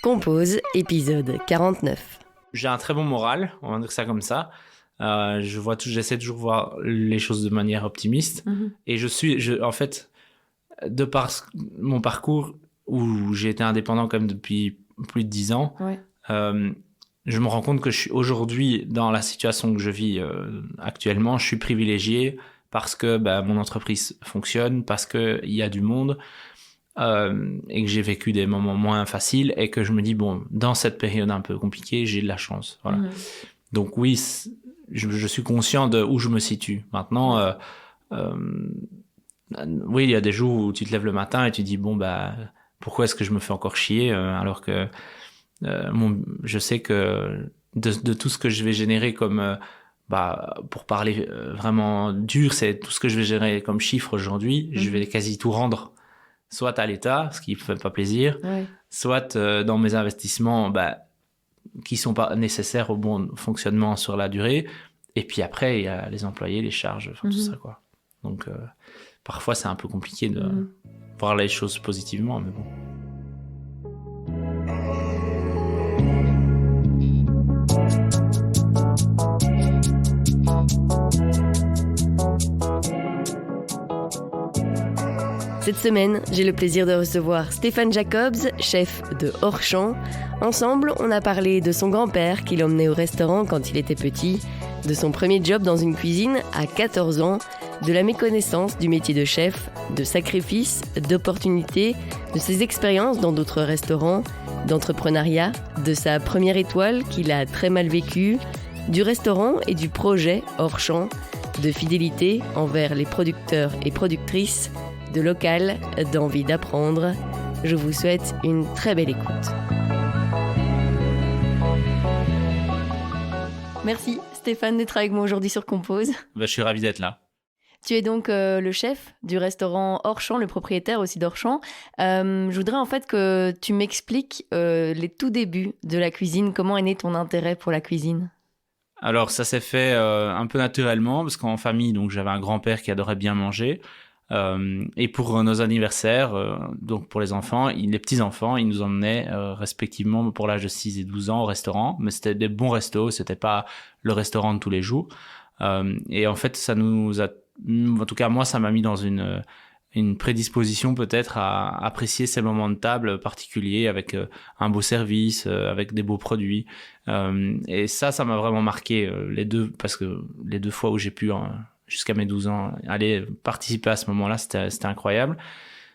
Compose, épisode 49. J'ai un très bon moral, on va dire ça comme ça. J'essaie toujours de voir les choses de manière optimiste. Et en fait, de par mon parcours où j'ai été indépendant quand même depuis plus de 10 ans, je me rends compte que je suis aujourd'hui dans la situation que je vis actuellement, je suis privilégié parce que mon entreprise fonctionne, parce qu'il y a du monde. Et que j'ai vécu des moments moins faciles et que je me dis, bon, dans cette période un peu compliquée, j'ai de la chance. Voilà. Donc oui, je suis conscient de où je me situe. Maintenant, oui, il y a des jours où tu te lèves le matin et tu dis, bon, pourquoi est-ce que je me fais encore chier alors que je sais que de tout ce que je vais générer comme... pour parler vraiment dur, c'est tout ce que je vais générer comme chiffre aujourd'hui, je vais quasi tout rendre soit à l'État, ce qui ne fait pas plaisir, soit dans mes investissements qui ne sont pas nécessaires au bon fonctionnement sur la durée. Et puis après, il y a les employés, les charges, tout ça, quoi. Donc, parfois, c'est un peu compliqué de voir les choses positivement, mais bon. Cette semaine, j'ai le plaisir de recevoir Stéphane Jacobs, chef de Hors-Champ. Ensemble, on a parlé de son grand-père qui l'emmenait au restaurant quand il était petit, de son premier job dans une cuisine à 14 ans, de la méconnaissance du métier de chef, de sacrifices, d'opportunités, de ses expériences dans d'autres restaurants, d'entrepreneuriat, de sa première étoile qu'il a très mal vécue, du restaurant et du projet Hors-Champ, de fidélité envers les producteurs et productrices, de local, d'envie d'apprendre. Je vous souhaite une très belle écoute. Merci Stéphane d'être avec moi aujourd'hui sur Compose. Je suis ravi d'être là. Tu es donc le chef du restaurant Hors-Champ, le propriétaire aussi d'Hors-Champ. Je voudrais en fait que tu m'expliques les tout débuts de la cuisine. Comment est né ton intérêt pour la cuisine ? Alors ça s'est fait un peu naturellement parce qu'en famille, donc j'avais un grand-père qui adorait bien manger. Et pour nos anniversaires, donc pour les enfants, les petits-enfants, ils nous emmenaient respectivement pour l'âge de 6 et 12 ans au restaurant, mais c'était des bons restos, c'était pas le restaurant de tous les jours. Et en fait, ça nous a, en tout cas moi, ça m'a mis dans une prédisposition peut-être à apprécier ces moments de table particuliers avec un beau service, avec des beaux produits. Et ça m'a vraiment marqué parce que les deux fois où j'ai pu jusqu'à mes 12 ans, aller participer à ce moment-là, c'était incroyable.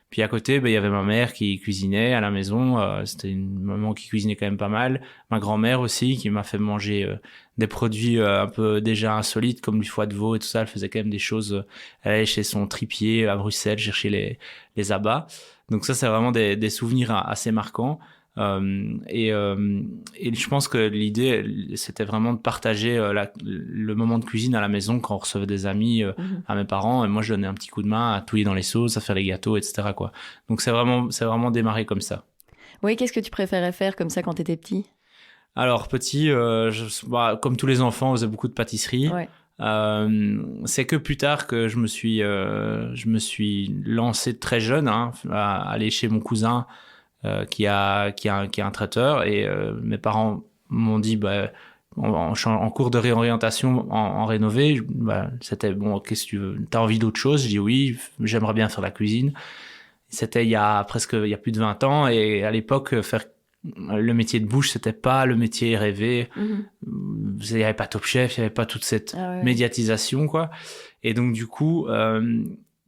Puis à côté, il y avait ma mère qui cuisinait à la maison. C'était une maman qui cuisinait quand même pas mal. Ma grand-mère aussi, qui m'a fait manger des produits un peu déjà insolites, comme du foie de veau et tout ça. Elle faisait quand même des choses. Elle allait chez son tripier à Bruxelles, chercher les abats. Donc ça, c'est vraiment des souvenirs assez marquants. Et je pense que l'idée c'était vraiment de partager le moment de cuisine à la maison quand on recevait des amis à mes parents, et moi je donnais un petit coup de main à touiller dans les sauces, à faire les gâteaux, etc., quoi. Donc c'est vraiment démarré comme ça. Oui, qu'est-ce que tu préférais faire comme ça quand tu étais petit ? Alors petit, comme tous les enfants, on faisait beaucoup de pâtisserie. C'est que plus tard que je me suis lancé très jeune à aller chez mon cousin qui a un traiteur, et mes parents m'ont dit en cours de réorientation en rénové, c'était bon, qu'est-ce que tu veux, t'as envie d'autre chose? Je dis oui, j'aimerais bien faire la cuisine. C'était il y a plus de 20 ans, et à l'époque faire le métier de bouche, c'était pas le métier rêvé. Il y avait pas Top Chef, il y avait pas toute cette médiatisation, quoi. Et donc du coup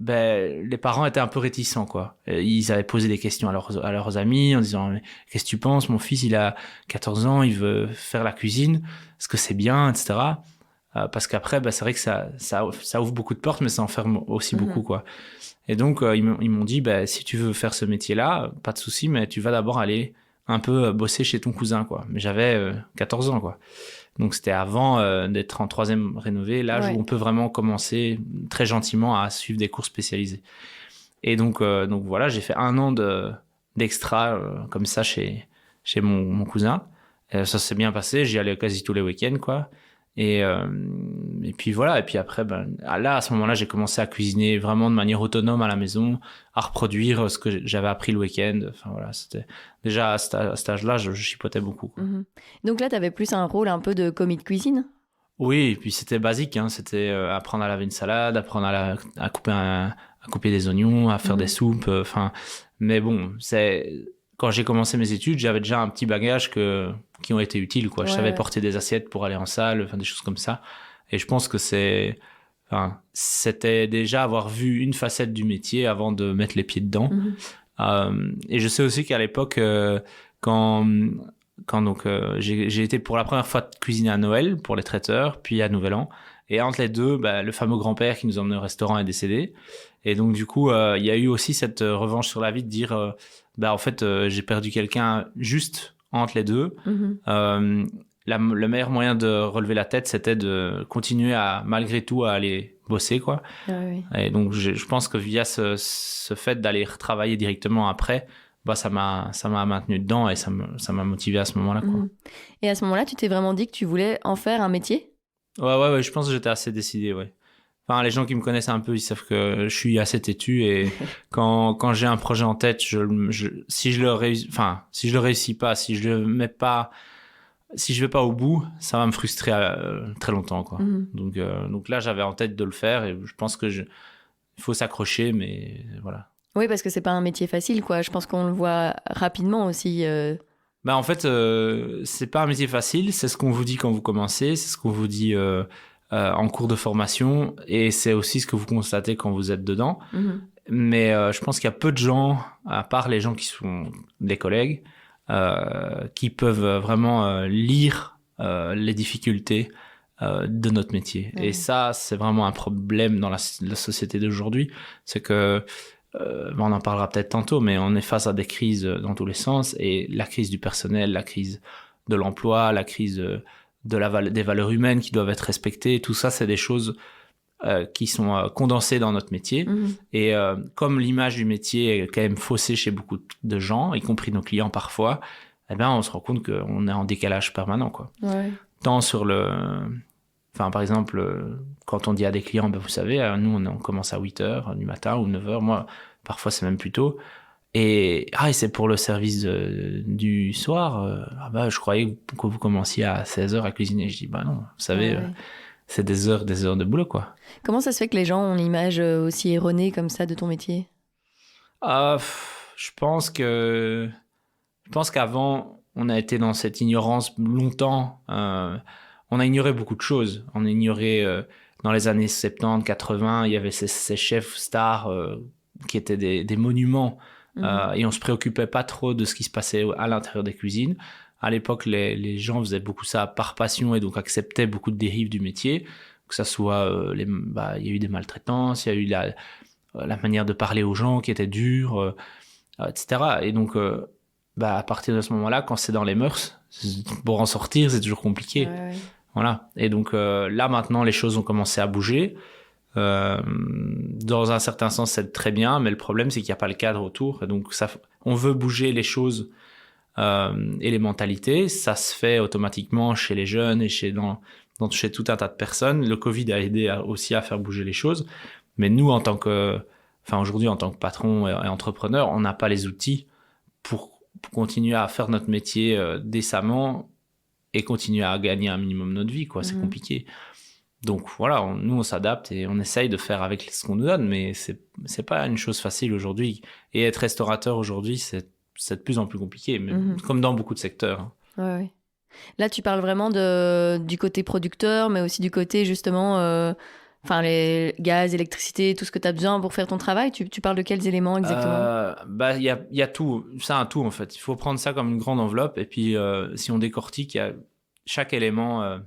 les parents étaient un peu réticents, quoi. Ils avaient posé des questions à leurs amis en disant « Qu'est-ce que tu penses? Mon fils, il a 14 ans, il veut faire la cuisine. Est-ce que c'est bien, etc. » Parce qu'après, c'est vrai que ça ouvre beaucoup de portes, mais ça enferme aussi beaucoup, quoi. Et donc, ils m'ont dit « Si tu veux faire ce métier-là, pas de souci, mais tu vas d'abord aller un peu bosser chez ton cousin, quoi. » Mais j'avais 14 ans, quoi. Donc c'était avant d'être en 3e rénové, l'âge où on peut vraiment commencer très gentiment à suivre des cours spécialisés. Et donc voilà, j'ai fait 1 an d'extra comme ça chez mon cousin. Ça s'est bien passé, j'y allais quasi tous les week-ends, quoi. Et puis voilà. Et puis après, là, à ce moment-là, j'ai commencé à cuisiner vraiment de manière autonome à la maison, à reproduire ce que j'avais appris le week-end. Enfin voilà, c'était déjà à cet âge-là, je chipotais beaucoup, quoi. Donc là, tu avais plus un rôle un peu de commis de cuisine? Oui, et puis c'était basique, hein. C'était apprendre à laver une salade, apprendre à couper des oignons, à faire des soupes. Enfin, mais bon, quand j'ai commencé mes études, j'avais déjà un petit bagage qui ont été utiles, quoi. Je savais porter des assiettes pour aller en salle, enfin des choses comme ça. Et je pense que c'était déjà avoir vu une facette du métier avant de mettre les pieds dedans. Et je sais aussi qu'à l'époque, quand donc j'ai été pour la première fois cuisiner à Noël pour les traiteurs, puis à Nouvel An. Et entre les deux, le fameux grand-père qui nous emmenait au restaurant est décédé. Et donc du coup, il y a eu aussi cette revanche sur la vie de dire, en fait, j'ai perdu quelqu'un juste entre les deux. Le meilleur moyen de relever la tête, c'était de continuer malgré tout, à aller bosser, quoi. Oui. Et donc je pense que via ce fait d'aller retravailler directement après, ça m'a maintenu dedans et ça m'a motivé à ce moment-là, quoi. Et à ce moment-là, tu t'es vraiment dit que tu voulais en faire un métier? Ouais, je pense que j'étais assez décidé, ouais. Enfin, les gens qui me connaissent un peu, ils savent que je suis assez têtu et quand j'ai un projet en tête, si je le réussis pas, si je vais pas au bout, ça va me frustrer très longtemps, quoi. Donc là, j'avais en tête de le faire et je pense que il faut s'accrocher, mais voilà. Oui, parce que c'est pas un métier facile, quoi. Je pense qu'on le voit rapidement aussi. En fait, c'est pas un métier facile. C'est ce qu'on vous dit quand vous commencez. C'est ce qu'on vous dit en cours de formation. Et c'est aussi ce que vous constatez quand vous êtes dedans. Mais je pense qu'il y a peu de gens, à part les gens qui sont des collègues, qui peuvent vraiment lire les difficultés de notre métier. Et ça, c'est vraiment un problème dans la société d'aujourd'hui. C'est que on en parlera peut-être tantôt, mais on est face à des crises dans tous les sens, et la crise du personnel, la crise de l'emploi, la crise des valeurs humaines qui doivent être respectées, tout ça, c'est des choses qui sont condensées dans notre métier. Et comme l'image du métier est quand même faussée chez beaucoup de gens, y compris nos clients parfois, on se rend compte qu'on est en décalage permanent, quoi. Tant sur par exemple, quand on dit à des clients, vous savez, nous, on commence à 8h du matin ou 9h. Moi, parfois, c'est même plus tôt. Et c'est pour le service du soir. Je croyais que vous commenciez à 16h à cuisiner. Je dis, non, vous savez, c'est des heures de boulot, quoi. Comment ça se fait que les gens ont une image aussi erronée comme ça de ton métier? Je pense qu'avant, on a été dans cette ignorance longtemps. On a ignoré beaucoup de choses. On a ignoré, dans les années 70, 80, il y avait ces chefs stars qui étaient des monuments. Et on se préoccupait pas trop de ce qui se passait à l'intérieur des cuisines. À l'époque, les gens faisaient beaucoup ça par passion et donc acceptaient beaucoup de dérives du métier. Que ça soit, il y a eu des maltraitances, il y a eu la manière de parler aux gens qui était dure, etc. Et donc, à partir de ce moment-là, quand c'est dans les mœurs, pour en sortir, c'est toujours compliqué. Voilà. Et donc là, maintenant, les choses ont commencé à bouger. Dans un certain sens, c'est très bien, mais le problème, c'est qu'il n'y a pas le cadre autour. Et donc, on veut bouger les choses et les mentalités. Ça se fait automatiquement chez les jeunes et chez tout un tas de personnes. Le Covid a aidé aussi à faire bouger les choses. Mais nous, aujourd'hui, en tant que patron et entrepreneur, on n'a pas les outils pour continuer à faire notre métier décemment et continuer à gagner un minimum notre vie, quoi. C'est compliqué. Donc voilà, nous on s'adapte et on essaye de faire avec ce qu'on nous donne, mais c'est pas une chose facile aujourd'hui. Et être restaurateur aujourd'hui, c'est de plus en plus compliqué, mais comme dans beaucoup de secteurs. Ouais. Là, tu parles vraiment du côté producteur, mais aussi du côté justement, les gaz, électricité, tout ce que tu as besoin pour faire ton travail. Tu parles de quels éléments exactement? Il y a tout, c'est un tout en fait. Il faut prendre ça comme une grande enveloppe et puis si on décortique, il y a chaque élément.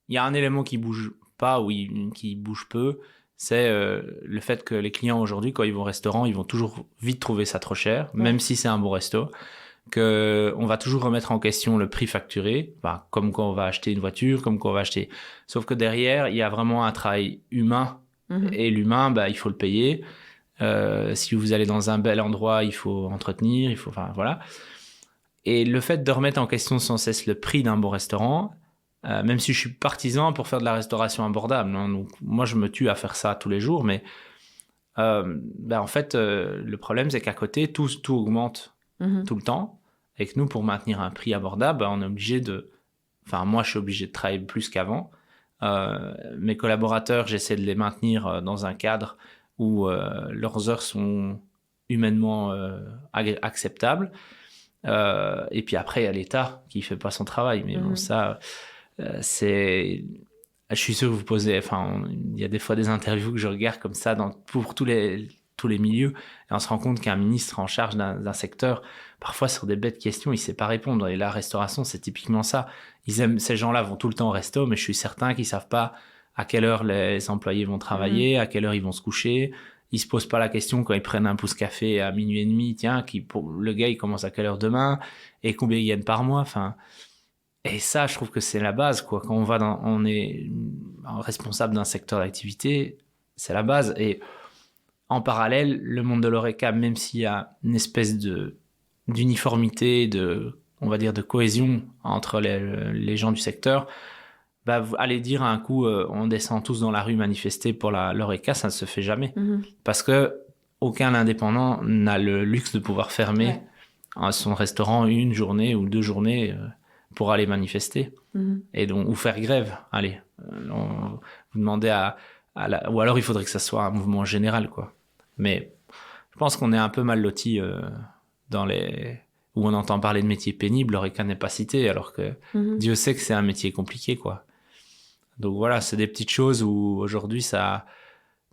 Il y a un élément qui bouge pas ou qui bouge peu, c'est le fait que les clients aujourd'hui, quand ils vont au restaurant, ils vont toujours vite trouver ça trop cher, même si c'est un bon resto. On va toujours remettre en question le prix facturé, comme quand on va acheter une voiture, comme quand on va acheter. Sauf que derrière, il y a vraiment un travail humain. Et l'humain, il faut le payer. Si vous allez dans un bel endroit, il faut entretenir, voilà. Et le fait de remettre en question sans cesse le prix d'un bon restaurant, même si je suis partisan pour faire de la restauration abordable. Hein. Donc, moi, je me tue à faire ça tous les jours, mais en fait, le problème, c'est qu'à côté, tout augmente tout le temps, et que nous, pour maintenir un prix abordable, on est obligé de... Enfin, moi, je suis obligé de travailler plus qu'avant. Mes collaborateurs, j'essaie de les maintenir dans un cadre où leurs heures sont humainement acceptables. Et puis après, il y a l'État qui fait pas son travail. Mais bon, ça, c'est... Je suis sûr que vous posez... Enfin, il y a des fois des interviews que je regarde comme ça pour tous les milieux, et on se rend compte qu'un ministre en charge d'un secteur, parfois sur des bêtes questions, il sait pas répondre. Et la restauration, c'est typiquement ça. Ces gens-là vont tout le temps au resto, mais je suis certain qu'ils savent pas à quelle heure les employés vont travailler, à quelle heure ils vont se coucher. Ils se posent pas la question quand ils prennent un pouce café à 12:30, tiens, le gars il commence à quelle heure demain et combien ils gagnent par mois. Enfin, et ça, je trouve que c'est la base, quoi. Quand on est responsable d'un secteur d'activité, c'est la base. Et en parallèle, le monde de l'ORECA, même s'il y a une espèce d'uniformité, on va dire de cohésion entre les gens du secteur, aller dire à un coup, on descend tous dans la rue manifester pour l'ORECA, ça ne se fait jamais. Parce que aucun indépendant n'a le luxe de pouvoir fermer son restaurant une journée ou 2 journées pour aller manifester. Et donc, ou faire grève. Allez, vous demandez ou alors il faudrait que ça soit un mouvement général, quoi. Mais je pense qu'on est un peu mal lotis où on entend parler de métiers pénibles, l'ORECA n'est pas cité, alors que Dieu sait que c'est un métier compliqué, quoi. Donc voilà, c'est des petites choses où aujourd'hui,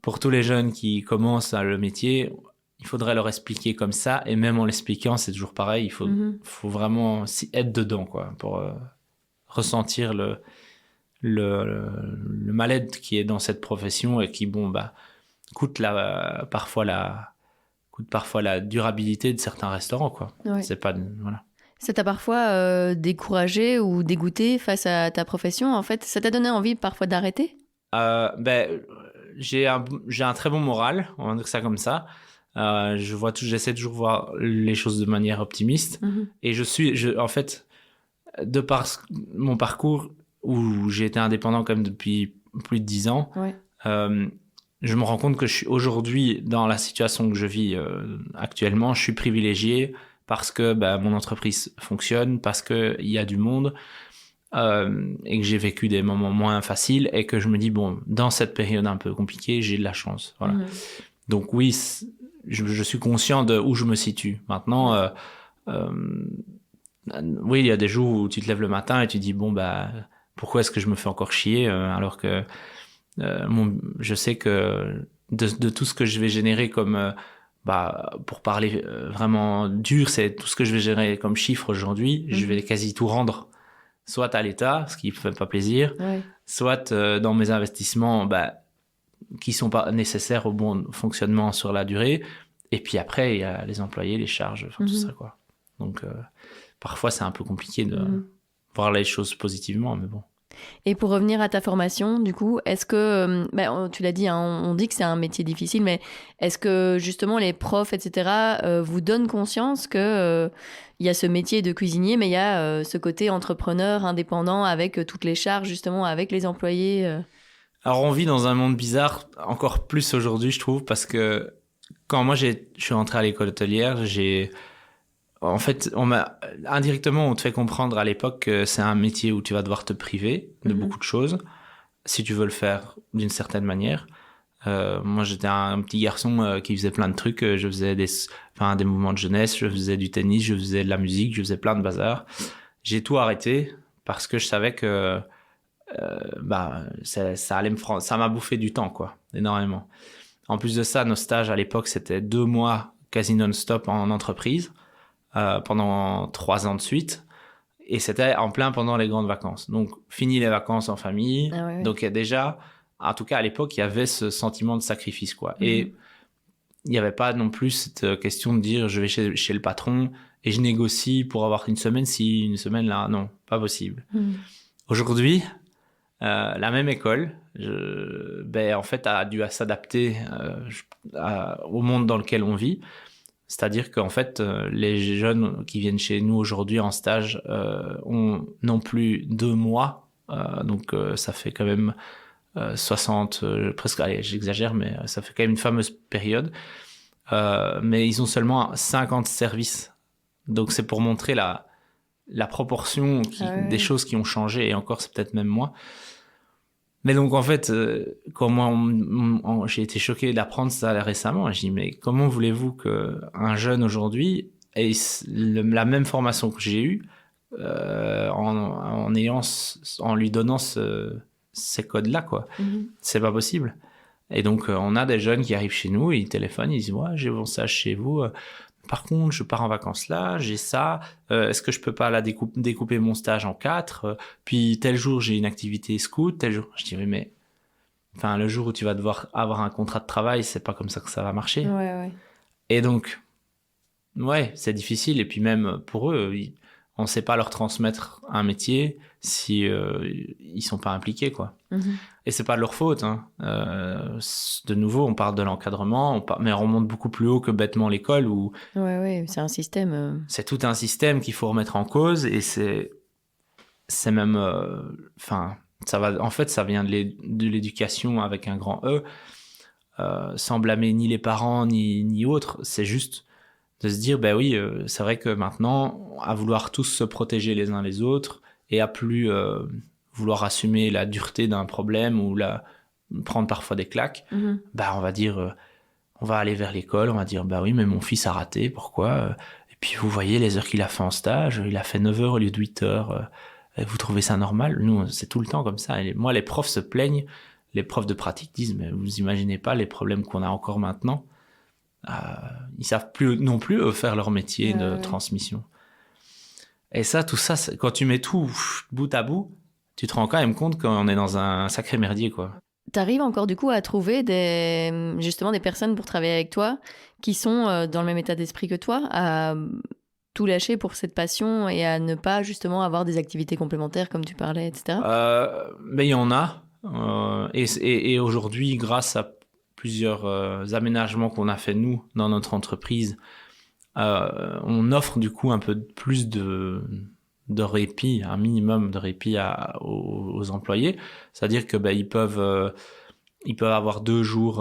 pour tous les jeunes qui commencent le métier, il faudrait leur expliquer comme ça, et même en l'expliquant, c'est toujours pareil, il faut vraiment être dedans, quoi, pour ressentir le mal-être qui est dans cette profession et qui, coûte parfois la durabilité de certains restaurants, quoi. Ouais. C'est pas... Voilà. Ça t'a parfois découragé ou dégoûté face à ta profession, en fait? Ça t'a donné envie parfois d'arrêter? J'ai un très bon moral, on va dire ça comme ça. J'essaie toujours de voir les choses de manière optimiste. Et en fait, de par mon parcours où j'ai été indépendant quand même depuis plus de 10 ans, je me rends compte que je suis aujourd'hui dans la situation que je vis actuellement, je suis privilégié parce que mon entreprise fonctionne, parce qu'il y a du monde et que j'ai vécu des moments moins faciles et que je me dis, dans cette période un peu compliquée, j'ai de la chance. Voilà. Donc oui, je suis conscient de où je me situe. Maintenant, oui, il y a des jours où tu te lèves le matin et tu dis, pourquoi est-ce que je me fais encore chier alors que je sais que de tout ce que je vais générer comme... pour parler vraiment dur, c'est tout ce que je vais générer comme chiffre aujourd'hui, je vais quasi tout rendre, soit à l'État, ce qui ne fait pas plaisir, soit dans mes investissements qui ne sont pas nécessaires au bon fonctionnement sur la durée. Et puis après, il y a les employés, les charges, tout ça, quoi. Donc, parfois, c'est un peu compliqué de voir les choses positivement, mais bon. Et pour revenir à ta formation, du coup, est-ce que, tu l'as dit, hein, on dit que c'est un métier difficile, mais est-ce que justement les profs, etc., vous donnent conscience que y a ce métier de cuisinier, mais il y a ce côté entrepreneur, indépendant, avec toutes les charges, justement, avec les employés Alors, on vit dans un monde bizarre, encore plus aujourd'hui, je trouve, parce que quand moi, je suis rentré à l'école hôtelière, en fait, indirectement, on te fait comprendre à l'époque que c'est un métier où tu vas devoir te priver de beaucoup de choses si tu veux le faire d'une certaine manière. Moi, j'étais un petit garçon qui faisait plein de trucs. Je faisais des mouvements de jeunesse, je faisais du tennis, je faisais de la musique, je faisais plein de bazar. J'ai tout arrêté parce que je savais que ça allait ça m'a bouffé du temps, quoi, énormément. En plus de ça, nos stages à l'époque, c'était 2 mois quasi non-stop en entreprise. Pendant 3 ans de suite, et c'était en plein pendant les grandes vacances. Donc, fini les vacances en famille. Donc, il y a déjà, en tout cas à l'époque, il y avait ce sentiment de sacrifice, quoi. Et il n'y avait pas non plus cette question de dire je vais chez le patron et je négocie pour avoir une semaine ci, une semaine là. Non, pas possible. Aujourd'hui, la même école, en fait, a dû à s'adapter au monde dans lequel on vit. C'est-à-dire qu'en fait, les jeunes qui viennent chez nous aujourd'hui en stage ont non plus 2 mois Donc, ça fait quand même 60, presque, allez, j'exagère, mais ça fait quand même une fameuse période. Mais ils ont seulement 50 services. Donc, c'est pour montrer la proportion des choses qui ont changé. Et encore, c'est peut-être même moins. Mais donc, en fait, quand moi, j'ai été choqué d'apprendre ça récemment, je dis, mais comment voulez-vous qu'un jeune aujourd'hui ait la même formation que j'ai eue en lui donnant ces codes-là, quoi. C'est pas possible. Et donc, on a des jeunes qui arrivent chez nous, ils téléphonent, ils disent, ouais, j'ai mon stage chez vous. Par contre, je pars en vacances là, j'ai ça. Est-ce que je peux pas découper mon stage en 4 puis tel jour, j'ai une activité scout, tel jour. Je dis, oui, mais enfin, le jour où tu vas devoir avoir un contrat de travail, c'est pas comme ça que ça va marcher. Ouais. Et donc, ouais, c'est difficile. Et puis même pour eux, on ne sait pas leur transmettre un métier si ils sont pas impliqués, quoi. Et c'est pas de leur faute, hein. De nouveau, on parle de l'encadrement, mais on monte beaucoup plus haut que bêtement l'école où ouais, c'est un système. C'est tout un système qu'il faut remettre en cause et c'est même, enfin, ça vient de l'éducation avec un grand E, sans blâmer ni les parents ni autres. C'est juste de se dire, ben oui, c'est vrai que maintenant, à vouloir tous se protéger les uns les autres et à plus vouloir assumer la dureté d'un problème ou prendre parfois des claques, bah on va dire, on va aller vers l'école, on va dire, bah oui, mais mon fils a raté, pourquoi Et puis vous voyez les heures qu'il a fait en stage, il a fait 9 heures au lieu de 8 heures, vous trouvez ça normal? Nous, c'est tout le temps comme ça. Et moi, les profs se plaignent, les profs de pratique disent, mais vous imaginez pas les problèmes qu'on a encore maintenant. Ils savent plus non plus faire leur métier de transmission. Et ça, tout ça, quand tu mets tout bout à bout, tu te rends quand même compte qu'on est dans un sacré merdier, quoi. T'arrives encore du coup à trouver justement des personnes pour travailler avec toi qui sont dans le même état d'esprit que toi, à tout lâcher pour cette passion et à ne pas justement avoir des activités complémentaires comme tu parlais, etc. Mais il y en a. Et aujourd'hui, grâce à plusieurs aménagements qu'on a fait nous dans notre entreprise, on offre du coup un peu plus de répit, un minimum de répit aux employés. C'est-à-dire que ils peuvent avoir 2 jours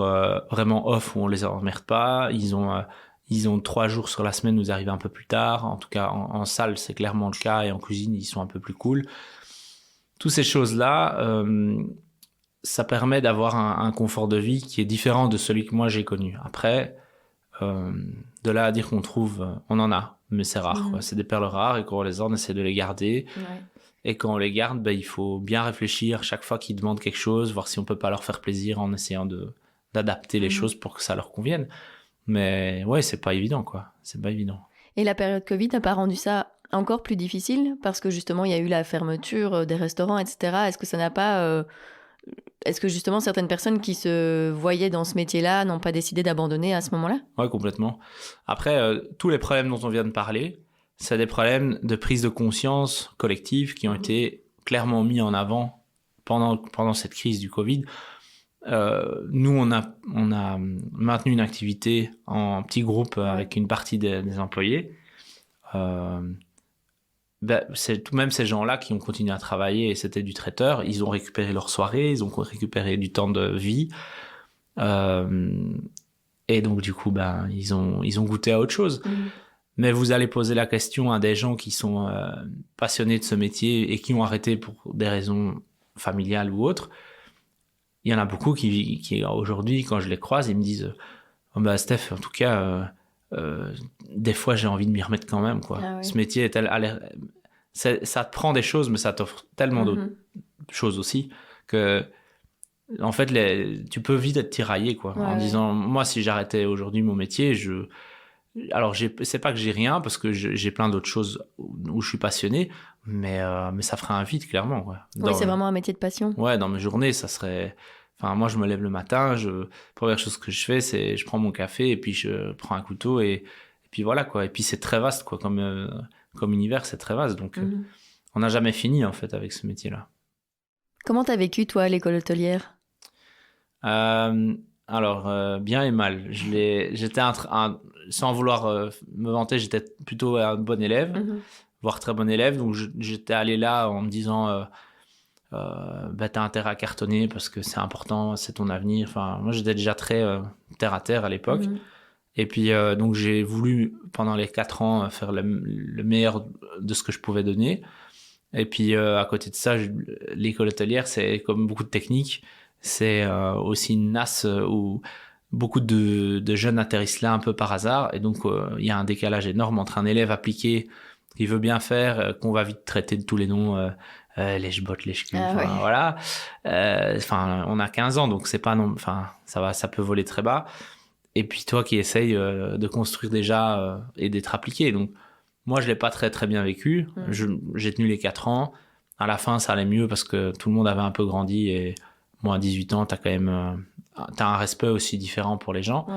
vraiment off où on les emmerde pas. Ils ont 3 jours sur la semaine où ils arrivent un peu plus tard. En tout cas, en salle, c'est clairement le cas, et en cuisine, ils sont un peu plus cool. Toutes ces choses-là, ça permet d'avoir un confort de vie qui est différent de celui que moi j'ai connu. Après, de là à dire qu'on trouve, on en a, mais c'est rare, quoi. C'est des perles rares, et quand on les a, on essaie de les garder. Et quand on les garde, il faut bien réfléchir chaque fois qu'ils demandent quelque chose, voir si on peut pas leur faire plaisir en essayant d'adapter les choses pour que ça leur convienne. Mais ouais, c'est pas évident, quoi. C'est pas évident. Et la période Covid n'a pas rendu ça encore plus difficile parce que justement il y a eu la fermeture des restaurants, etc. Est-ce que ça n'a pas est-ce que justement certaines personnes qui se voyaient dans ce métier-là n'ont pas décidé d'abandonner à ce moment-là? Ouais, complètement. Après, tous les problèmes dont on vient de parler, c'est des problèmes de prise de conscience collective qui ont été clairement mis en avant pendant cette crise du Covid. Nous, on a maintenu une activité en petit groupe avec une partie des employés. C'est tout de même ces gens-là qui ont continué à travailler, et c'était du traiteur. Ils ont récupéré leur soirée, ils ont récupéré du temps de vie. Et donc, du coup, ils ont goûté à autre chose. Mais vous allez poser la question à des gens qui sont passionnés de ce métier et qui ont arrêté pour des raisons familiales ou autres. Il y en a beaucoup qui aujourd'hui, quand je les croise, ils me disent Steph, en tout cas, des fois j'ai envie de m'y remettre quand même, quoi. Ce métier ça te prend des choses, mais ça t'offre tellement d'autres choses aussi que en fait tu peux vite être tiraillé, quoi, en disant moi, si j'arrêtais aujourd'hui mon métier, alors c'est pas que j'ai rien, parce que j'ai plein d'autres choses où je suis passionné, mais ça ferait un vide, clairement, quoi. C'est vraiment un métier de passion. Dans mes journées, ça serait... Enfin, moi, je me lève le matin, première chose que je fais, c'est je prends mon café et puis je prends un couteau et puis voilà, quoi. Et puis c'est très vaste, quoi, comme univers, c'est très vaste. Donc, on n'a jamais fini, en fait, avec ce métier-là. Comment t'as vécu, toi, l'école hôtelière? Alors, bien et mal. J'étais sans vouloir me vanter, j'étais plutôt un bon élève, voire très bon élève. Donc, j'étais allé là en me disant... t'as intérêt à cartonner parce que c'est important, c'est ton avenir. Enfin, moi, j'étais déjà très terre à terre à l'époque. Et puis, donc, j'ai voulu, pendant les 4 ans, faire le meilleur de ce que je pouvais donner. Et puis, à côté de ça, l'école hôtelière, c'est comme beaucoup de techniques. C'est aussi une nasse où beaucoup de jeunes atterrissent là un peu par hasard. Et donc, il y a un décalage énorme entre un élève appliqué qui veut bien faire, qu'on va vite traiter de tous les noms, lèche-botte, lèche-cul, voilà. On a 15 ans, donc c'est pas non, ça peut voler très bas. Et puis toi qui essayes de construire déjà et d'être appliqué. Donc, moi, je l'ai pas très très bien vécu. J'ai tenu les 4 ans. À la fin, ça allait mieux parce que tout le monde avait un peu grandi et moi, à 18 ans, t'as quand même t'as un respect aussi différent pour les gens.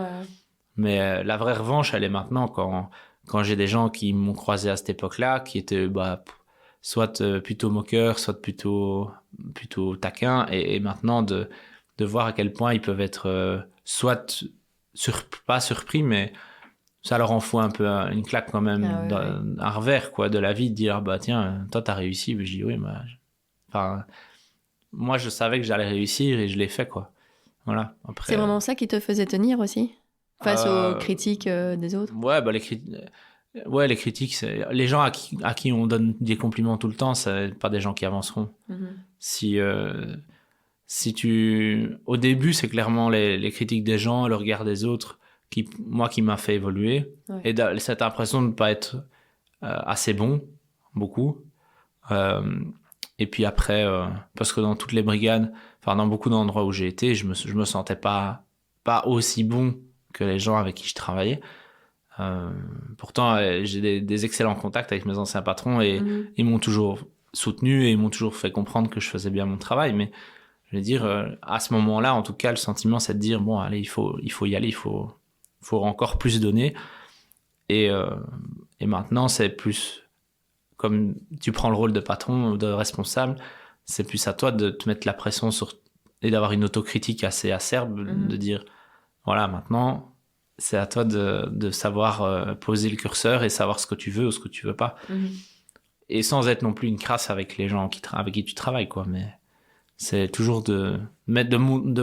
Mais la vraie revanche, elle est maintenant quand j'ai des gens qui m'ont croisé à cette époque-là, qui étaient soit plutôt moqueurs, soit plutôt taquins, et maintenant de voir à quel point ils peuvent être soit pas surpris, mais ça leur en fout un peu une claque quand même, un revers quoi, de la vie, de dire tiens, toi t'as réussi. Mais je dis oui, moi je savais que j'allais réussir et je l'ai fait quoi. Voilà. Après, c'est vraiment ça qui te faisait tenir aussi face aux critiques des autres? Les critiques, c'est les gens à qui on donne des compliments tout le temps, c'est pas des gens qui avanceront. Si au début, c'est clairement les critiques des gens, le regard des autres qui m'a fait évoluer. Et cette impression de ne pas être assez bon, beaucoup. Et puis après, parce que dans toutes les brigades, dans beaucoup d'endroits où j'ai été, je me sentais pas aussi bon que les gens avec qui je travaillais. Pourtant, j'ai des excellents contacts avec mes anciens patrons et ils m'ont toujours soutenu et ils m'ont toujours fait comprendre que je faisais bien mon travail. Mais je veux dire, à ce moment-là, en tout cas, le sentiment, c'est de dire bon, allez, il faut y aller, il faut encore plus donner. Et maintenant, c'est plus comme tu prends le rôle de patron, de responsable, c'est plus à toi de te mettre la pression et d'avoir une autocritique assez acerbe, de dire voilà, maintenant, c'est à toi de savoir poser le curseur et savoir ce que tu veux ou ce que tu veux pas. Et sans être non plus une crasse avec les gens avec qui tu travailles, quoi. Mais c'est toujours de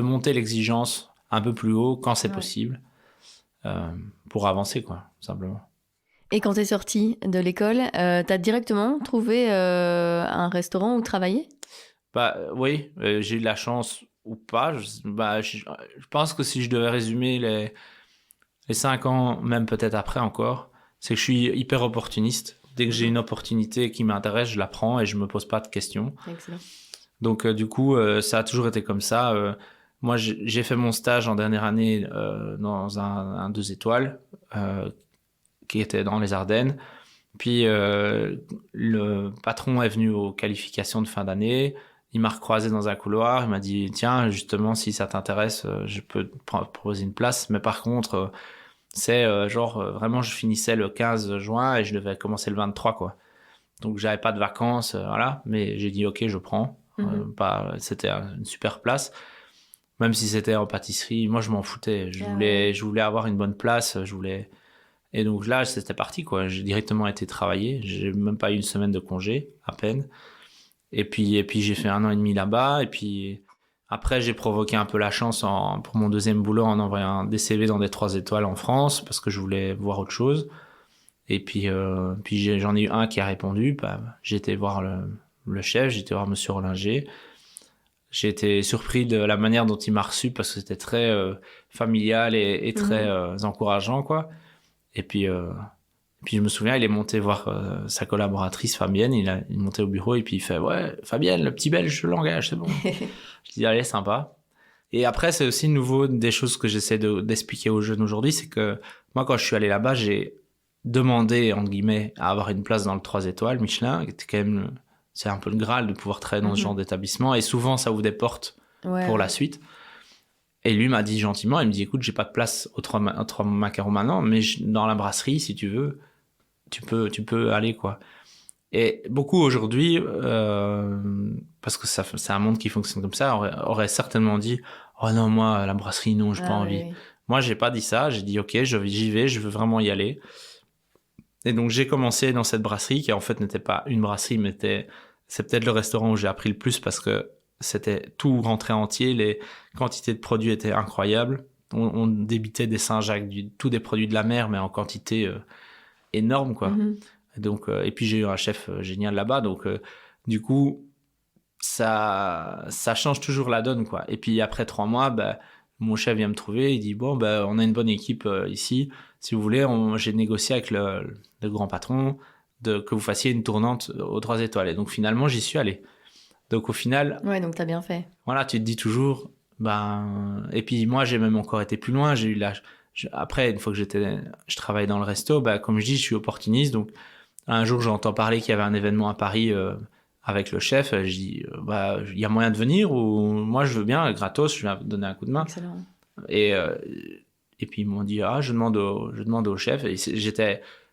monter l'exigence un peu plus haut quand c'est possible pour avancer, quoi, simplement. Et quand t'es sorti de l'école, t'as directement trouvé un restaurant où travailler? Oui, j'ai eu de la chance ou pas. Je pense que si je devais résumer les 5 ans, même peut-être après encore, c'est que je suis hyper opportuniste. Dès que j'ai une opportunité qui m'intéresse, je la prends et je me pose pas de questions. Excellent. Donc du coup, ça a toujours été comme ça. Moi, j'ai fait mon stage en dernière année dans un 2 étoiles qui était dans les Ardennes. Puis le patron est venu aux qualifications de fin d'année. Il m'a recroisé dans un couloir. Il m'a dit tiens, justement, si ça t'intéresse, je peux te proposer une place. Mais par contre, c'est vraiment, je finissais le 15 juin et je devais commencer le 23, quoi. Donc, j'avais pas de vacances, voilà. Mais j'ai dit ok, je prends. C'était une super place. Même si c'était en pâtisserie, moi, je m'en foutais. Je voulais avoir une bonne place. Et donc là, c'était parti, quoi. J'ai directement été travailler. J'ai même pas eu une semaine de congé, à peine. Et puis j'ai fait 1 an et demi là-bas. Et puis après, j'ai provoqué un peu la chance pour mon deuxième boulot en envoyant des CV dans des 3 étoiles en France parce que je voulais voir autre chose. Et puis j'en ai eu un qui a répondu. J'ai été voir le chef, j'ai été voir Monsieur Rollinger. J'ai été surpris de la manière dont il m'a reçu parce que c'était très familial et très encourageant, quoi. Et puis je me souviens, il est monté voir sa collaboratrice Fabienne, il est monté au bureau et puis il fait ouais, Fabienne, le petit belge, je l'engage, c'est bon. Je dis allez, sympa. Et après, c'est aussi nouveau des choses que j'essaie d'expliquer aux jeunes aujourd'hui, c'est que moi, quand je suis allé là-bas, j'ai demandé, entre guillemets, à avoir une place dans le 3 étoiles Michelin, qui était quand même, c'est un peu le Graal de pouvoir travailler dans ce genre d'établissement, et souvent, ça ouvre des portes pour la suite. Et lui m'a dit gentiment, il me dit écoute, j'ai pas de place aux 3 macarons maintenant, mais dans la brasserie, si tu veux, tu peux aller, quoi. Et beaucoup aujourd'hui, parce que c'est un monde qui fonctionne comme ça, aurait certainement dit oh non, moi la brasserie non, j'ai pas envie. Oui. Moi j'ai pas dit ça, j'ai dit ok, j'y vais, je veux vraiment y aller. Et donc j'ai commencé dans cette brasserie qui en fait n'était pas une brasserie, mais était c'est peut-être le restaurant où j'ai appris le plus parce que c'était tout rentré entier, les quantités de produits étaient incroyables. On débitait des Saint-Jacques, tous des produits de la mer, mais en quantité énorme, quoi. Donc, et puis j'ai eu un chef génial là-bas, donc du coup, ça change toujours la donne, quoi. Et puis après 3 mois, mon chef vient me trouver, il dit bon, on a une bonne équipe ici. Si vous voulez, j'ai négocié avec le grand patron que vous fassiez une tournante aux 3 étoiles. Et donc finalement, j'y suis allé. Donc au final, ouais, donc t'as bien fait. Voilà, tu te dis toujours, et puis moi j'ai même encore été plus loin. J'ai eu après, une fois que je travaillais dans le resto, comme je dis, je suis opportuniste. Donc un jour, j'entends parler qu'il y avait un événement à Paris avec le chef. Je dis, il y a moyen de venir ou moi je veux bien, gratos, je vais donner un coup de main. Excellent. Et puis ils m'ont dit, je demande au chef. Et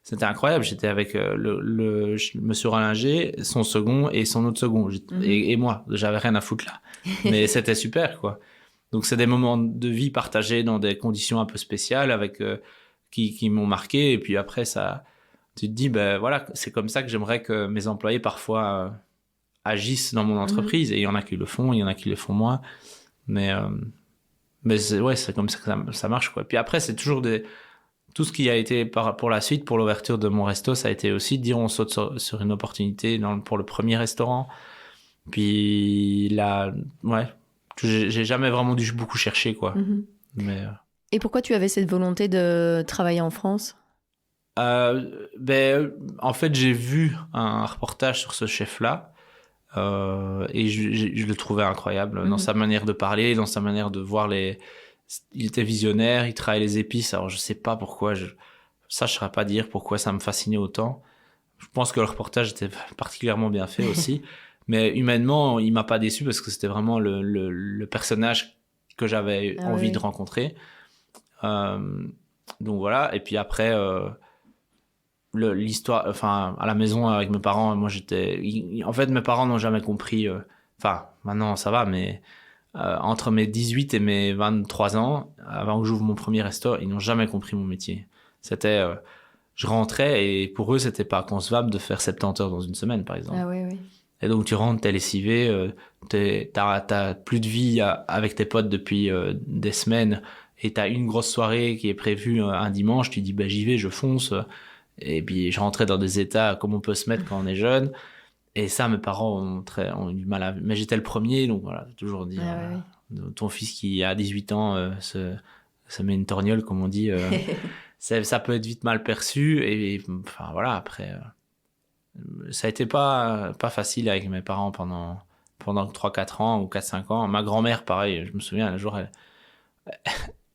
c'était incroyable. J'étais avec le monsieur Rollinger, son second et son autre second. Et moi, j'avais rien à foutre là. Mais c'était super, quoi. Donc c'est des moments de vie partagés dans des conditions un peu spéciales avec qui m'ont marqué. Et puis après, tu te dis, voilà, c'est comme ça que j'aimerais que mes employés parfois agissent dans mon entreprise. Et il y en a qui le font, il y en a qui le font moins. Mais c'est comme ça que ça marche, quoi. Puis après, c'est toujours tout ce qui a été pour la suite, pour l'ouverture de mon resto, ça a été aussi de dire on saute sur une opportunité pour le premier restaurant. Puis là, j'ai jamais vraiment dû beaucoup chercher, quoi. Mais, Et pourquoi tu avais cette volonté de travailler en France ? En fait, j'ai vu un reportage sur ce chef-là et je le trouvais incroyable dans sa manière de parler, dans sa manière de voir il était visionnaire, il travaillait les épices. Alors je sais pas pourquoi, je saurais pas dire pourquoi ça me fascinait autant. Je pense que le reportage était particulièrement bien fait aussi, mais humainement il m'a pas déçu parce que c'était vraiment le personnage que j'avais envie de rencontrer. Donc voilà. Et puis après l'histoire, enfin à la maison avec mes parents, moi en fait mes parents n'ont jamais compris. Enfin maintenant ça va, mais entre mes 18 et mes 23 ans, avant que j'ouvre mon premier resto, ils n'ont jamais compris mon métier. C'était, je rentrais et pour eux, c'était pas concevable de faire 70 heures dans une semaine, par exemple. Ah oui, oui. Et donc tu rentres, t'es lessivé, t'as plus de vie avec tes potes depuis des semaines et t'as une grosse soirée qui est prévue un dimanche, tu dis j'y vais, je fonce. Et puis je rentrais dans des états comme on peut se mettre quand on est jeune. Et ça, mes parents ont eu du mal à... Mais j'étais le premier, donc voilà, j'ai toujours dit, ton fils qui a 18 ans se met une torgnole, comme on dit, ça peut être vite mal perçu. Et enfin voilà, après, ça a été pas facile avec mes parents pendant 3-4 ans ou 4-5 ans. Ma grand-mère, pareil, je me souviens, un jour,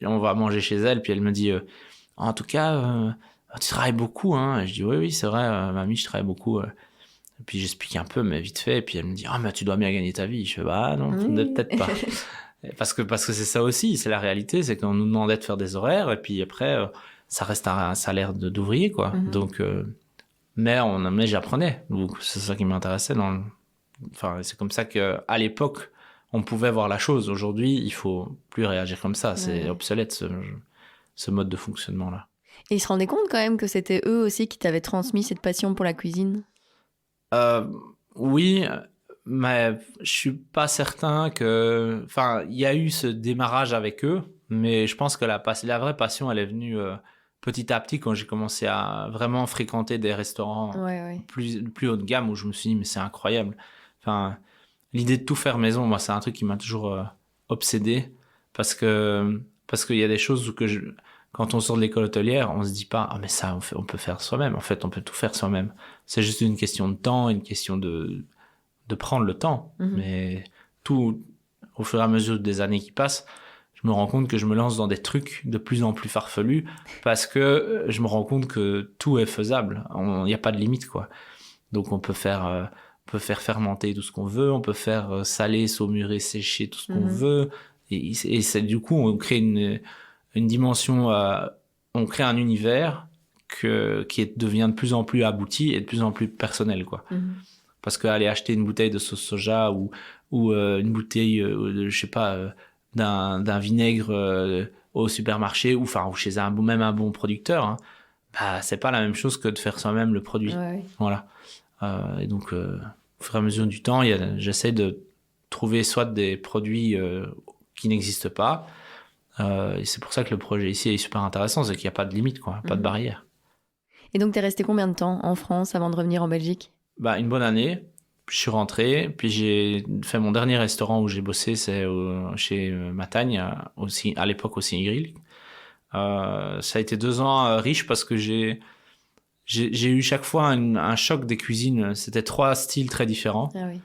on va manger chez elle, puis elle me dit, en tout cas, tu travailles beaucoup, hein. Et je dis, oui, c'est vrai, mamie, je travaille beaucoup. Et puis j'explique un peu, mais vite fait. Et puis elle me dit, mais tu dois bien gagner ta vie. Je fais, non, peut-être pas. parce que c'est ça aussi, c'est la réalité, c'est qu'on nous demandait de faire des horaires. Et puis après, ça reste un salaire d'ouvrier, quoi. Donc, mais j'apprenais. Donc c'est ça qui m'intéressait. Enfin, c'est comme ça qu'à l'époque, on pouvait voir la chose. Aujourd'hui, il faut plus réagir comme ça. C'est obsolète, ce mode de fonctionnement-là. Et ils se rendaient compte quand même que c'était eux aussi qui t'avaient transmis cette passion pour la cuisine ? Oui, mais je suis pas certain que... Enfin, il y a eu ce démarrage avec eux, mais je pense que la vraie passion, elle est venue petit à petit quand j'ai commencé à vraiment fréquenter des restaurants plus haut de gamme où je me suis dit, mais c'est incroyable. Enfin, l'idée de tout faire maison, moi, c'est un truc qui m'a toujours obsédé parce qu'il y a des choses quand on sort de l'école hôtelière, on se dit pas, mais ça, on peut faire soi-même. En fait, on peut tout faire soi-même. C'est juste une question de temps, une question de prendre le temps. Mais tout, au fur et à mesure des années qui passent, je me rends compte que je me lance dans des trucs de plus en plus farfelus parce que je me rends compte que tout est faisable. Il n'y a pas de limite, quoi. Donc, on peut faire fermenter tout ce qu'on veut, on peut faire saler, saumurer, sécher tout ce qu'on veut. Et c'est, du coup, on crée une dimension, on crée un univers qui devient de plus en plus abouti et de plus en plus personnel, quoi. Parce qu'aller acheter une bouteille de sauce soja ou une bouteille je sais pas d'un vinaigre au supermarché ou chez même un bon producteur, hein, c'est pas la même chose que de faire soi-même le produit. Voilà. Et donc au fur et à mesure du temps, j'essaie de trouver soit des produits qui n'existent pas. Et c'est pour ça que le projet ici est super intéressant, c'est qu'il n'y a pas de limite, quoi, pas de barrière. Et donc, tu es resté combien de temps en France avant de revenir en Belgique ? Une bonne année. Puis je suis rentré, puis j'ai fait mon dernier restaurant où j'ai bossé, c'est chez Matagne, à l'époque au Ciné Grill. Ça a été 2 ans riches parce que j'ai eu chaque fois un choc des cuisines. C'était 3 styles très différents. Ah oui.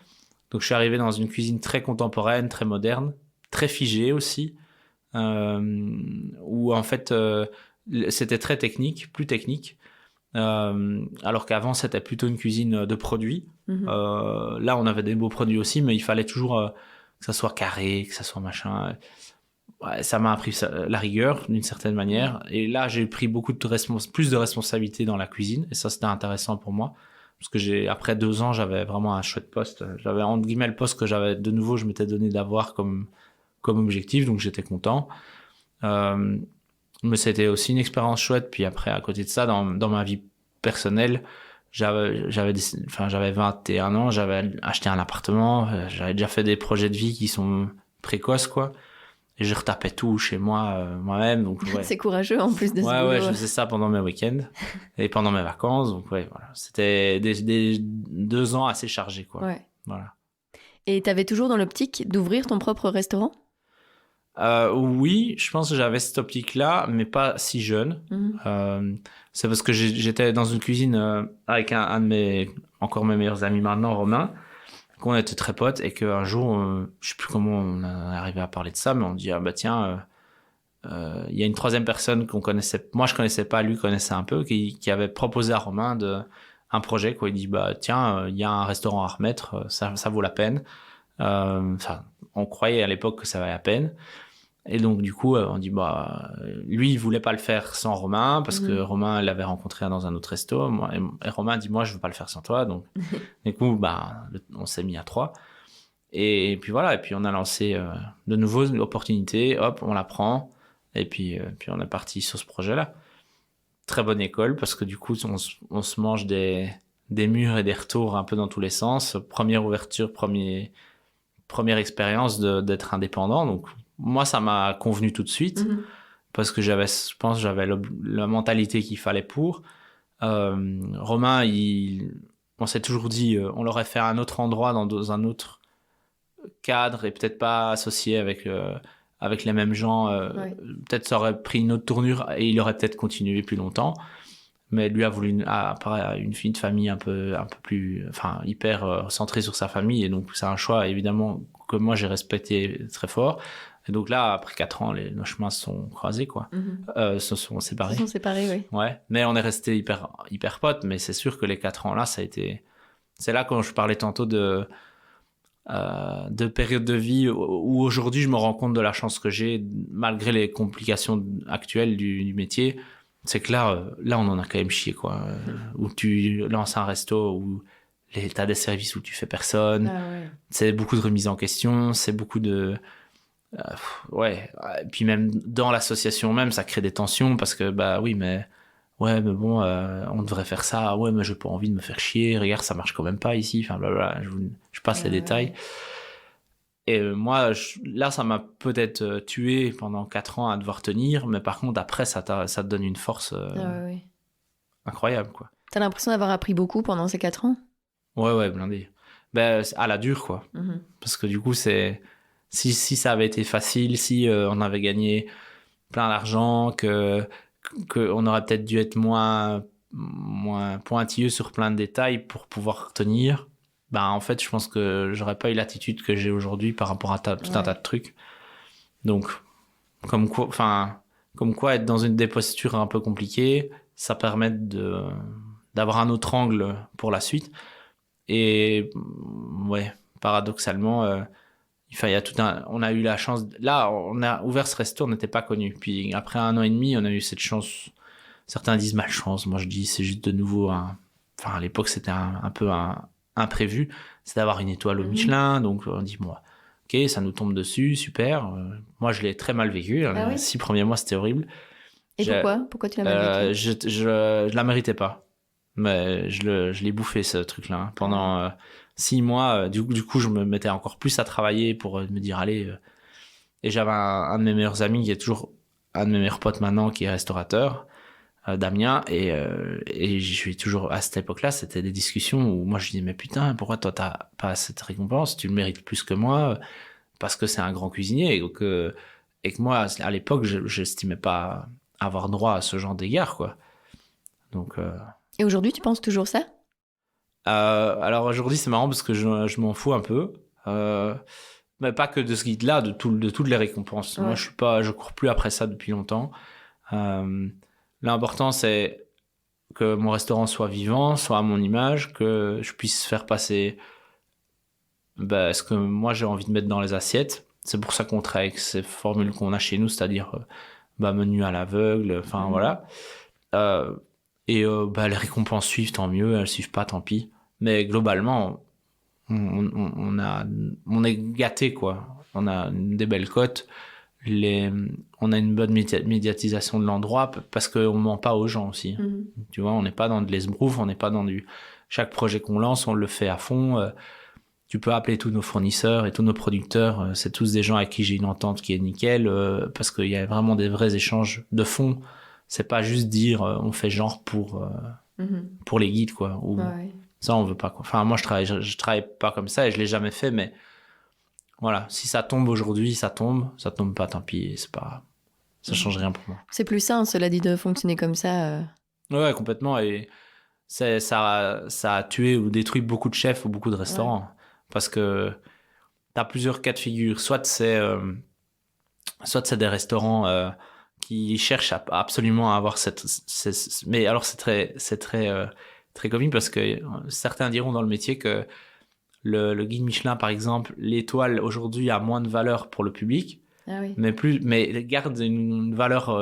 Donc je suis arrivé dans une cuisine très contemporaine, très moderne, très figée aussi, où en fait c'était très technique, plus technique. Alors qu'avant c'était plutôt une cuisine de produits. Là on avait des beaux produits aussi, mais il fallait toujours que ça soit carré, que ça soit machin. Ouais, ça m'a appris la rigueur d'une certaine manière, et là j'ai pris beaucoup de plus de responsabilités dans la cuisine, et ça c'était intéressant pour moi parce que après 2 ans j'avais vraiment un chouette poste. J'avais entre guillemets le poste que j'avais de nouveau, je m'étais donné d'avoir comme objectif, donc j'étais content. Mais c'était aussi une expérience chouette. Puis après, à côté de ça, dans ma vie personnelle, j'avais 21 ans, j'avais acheté un appartement, j'avais déjà fait des projets de vie qui sont précoces, quoi. Et je retapais tout chez moi, moi-même. Donc, ouais. C'est courageux en plus de ce boulot. Ouais, je faisais ça pendant mes week-ends et pendant mes vacances. Donc, ouais, voilà. C'était des 2 ans assez chargés, quoi. Ouais. Voilà. Et t'avais toujours dans l'optique d'ouvrir ton propre restaurant ? Oui, je pense que j'avais cette optique-là, mais pas si jeune. C'est parce que j'étais dans une cuisine avec un de mes meilleurs amis maintenant, Romain, qu'on était très potes, et qu'un jour, je sais plus comment on est arrivé à parler de ça, mais on dit, tiens, il y a une 3e personne qu'on connaissait, moi je connaissais pas, lui connaissait un peu, qui avait proposé à Romain un projet, quoi. Il dit, tiens, il y a un restaurant à remettre, ça vaut la peine. On croyait à l'époque que ça valait la peine. Et donc, du coup, on dit, lui, il voulait pas le faire sans Romain, parce que Romain l'avait rencontré dans un autre resto. Et Romain dit, moi, je veux pas le faire sans toi. Donc, du coup, on s'est mis à 3. Et puis voilà. Et puis, on a lancé de nouveau une opportunité. Hop, on la prend. Et puis on est parti sur ce projet-là. Très bonne école, parce que du coup, on se mange des murs et des retours un peu dans tous les sens. Première ouverture, première expérience d'être indépendant. Donc, moi, ça m'a convenu tout de suite, parce que je pense que j'avais la mentalité qu'il fallait pour. Romain, on s'est toujours dit, on l'aurait fait à un autre endroit, dans un autre cadre, et peut-être pas associé avec les mêmes gens. Peut-être ça aurait pris une autre tournure, et il aurait peut-être continué plus longtemps. Mais lui a voulu une vie de famille un peu plus, hyper centrée sur sa famille, et donc c'est un choix évidemment que moi j'ai respecté très fort. Et donc là, après 4 ans, nos chemins se sont croisés, quoi. Se sont séparés. Ils se sont séparés, oui. Ouais, mais on est restés hyper potes. Mais c'est sûr que les 4 ans là, c'est là quand je parlais tantôt de période de vie où aujourd'hui je me rends compte de la chance que j'ai, malgré les complications actuelles du métier. C'est que là on en a quand même chié, quoi. Où tu lances un resto où t'as des services où tu fais personne. C'est beaucoup de remise en question, c'est beaucoup de et puis même dans l'association même, ça crée des tensions, parce que oui, mais bon, on devrait faire ça. Ouais, mais j'ai pas envie de me faire chier. Regarde, ça marche quand même pas ici. Enfin, blablabla. Je passe les détails. Et moi, là, ça m'a peut-être tué pendant 4 ans à devoir tenir, mais par contre, après, ça te donne une force incroyable, quoi. T'as l'impression d'avoir appris beaucoup pendant ces 4 ans ? Ouais, blindé. À la dure, quoi. Parce que du coup, si ça avait été facile, si on avait gagné plein d'argent, que on aurait peut-être dû être moins pointilleux sur plein de détails pour pouvoir tenir. En fait, je pense que j'aurais pas eu l'attitude que j'ai aujourd'hui par rapport à tout un tas de trucs. Donc, comme quoi être dans des postures un peu compliquées, ça permet d'avoir un autre angle pour la suite. Et paradoxalement, on a eu la chance. Là, on a ouvert ce resto, on n'était pas connu. Puis après 1 an et demi, on a eu cette chance. Certains disent malchance. Moi, je dis c'est juste de nouveau à l'époque, c'était un peu imprévu. C'est d'avoir une étoile au Michelin. Donc, on dit, ok, ça nous tombe dessus, super. Moi, je l'ai très mal vécu. Les 6 premiers mois, c'était horrible. Et pourquoi tu l'as mal vécu ? Je la méritais pas. Mais je l'ai bouffé, ce truc-là. Pendant 6 mois, du coup, je me mettais encore plus à travailler pour me dire, allez. Et j'avais un de mes meilleurs amis qui est toujours un de mes meilleurs potes maintenant, qui est restaurateur, Damien. Et je suis toujours, à cette époque-là, c'était des discussions où moi je disais, mais putain, pourquoi toi t'as pas cette récompense? Tu le mérites plus que moi, parce que c'est un grand cuisinier. Et que moi, à l'époque, j'estimais pas avoir droit à ce genre d'égard, quoi. Donc. Et aujourd'hui, tu penses toujours ça? Alors aujourd'hui, c'est marrant parce que je m'en fous un peu. Mais pas que de ce guide-là, de toutes les récompenses. Ouais. Moi, je cours plus après ça depuis longtemps. L'important, c'est que mon restaurant soit vivant, soit à mon image, que je puisse faire passer ce que moi j'ai envie de mettre dans les assiettes. C'est pour ça qu'on travaille avec ces formules qu'on a chez nous, c'est-à-dire menu à l'aveugle, enfin voilà. Les récompenses suivent, tant mieux. Elles suivent pas, tant pis. Mais globalement, on est gâté, quoi. On a des belles cotes. On a une bonne médiatisation de l'endroit parce qu'on ment pas aux gens aussi. Tu vois, on n'est pas dans de l'esbrouf, on n'est pas dans chaque projet qu'on lance, on le fait à fond. Tu peux appeler tous nos fournisseurs et tous nos producteurs. C'est tous des gens avec qui j'ai une entente qui est nickel, parce qu'il y a vraiment des vrais échanges de fond. C'est pas juste dire on fait genre pour les guides, quoi. Ça, on veut pas, quoi. Enfin, moi, je travaille pas comme ça et je l'ai jamais fait, mais voilà, si ça tombe aujourd'hui, ça tombe pas, tant pis, c'est pas, ça change rien pour moi. C'est plus sain, cela dit, de fonctionner comme ça. Ouais, complètement. Et ça a tué ou détruit beaucoup de chefs ou beaucoup de restaurants, parce que t'as plusieurs cas de figure. Soit c'est des restaurants qui cherchent absolument à avoir mais alors c'est très comique, parce que certains diront dans le métier que le guide Michelin, par exemple, l'étoile aujourd'hui a moins de valeur pour le public, mais garde une valeur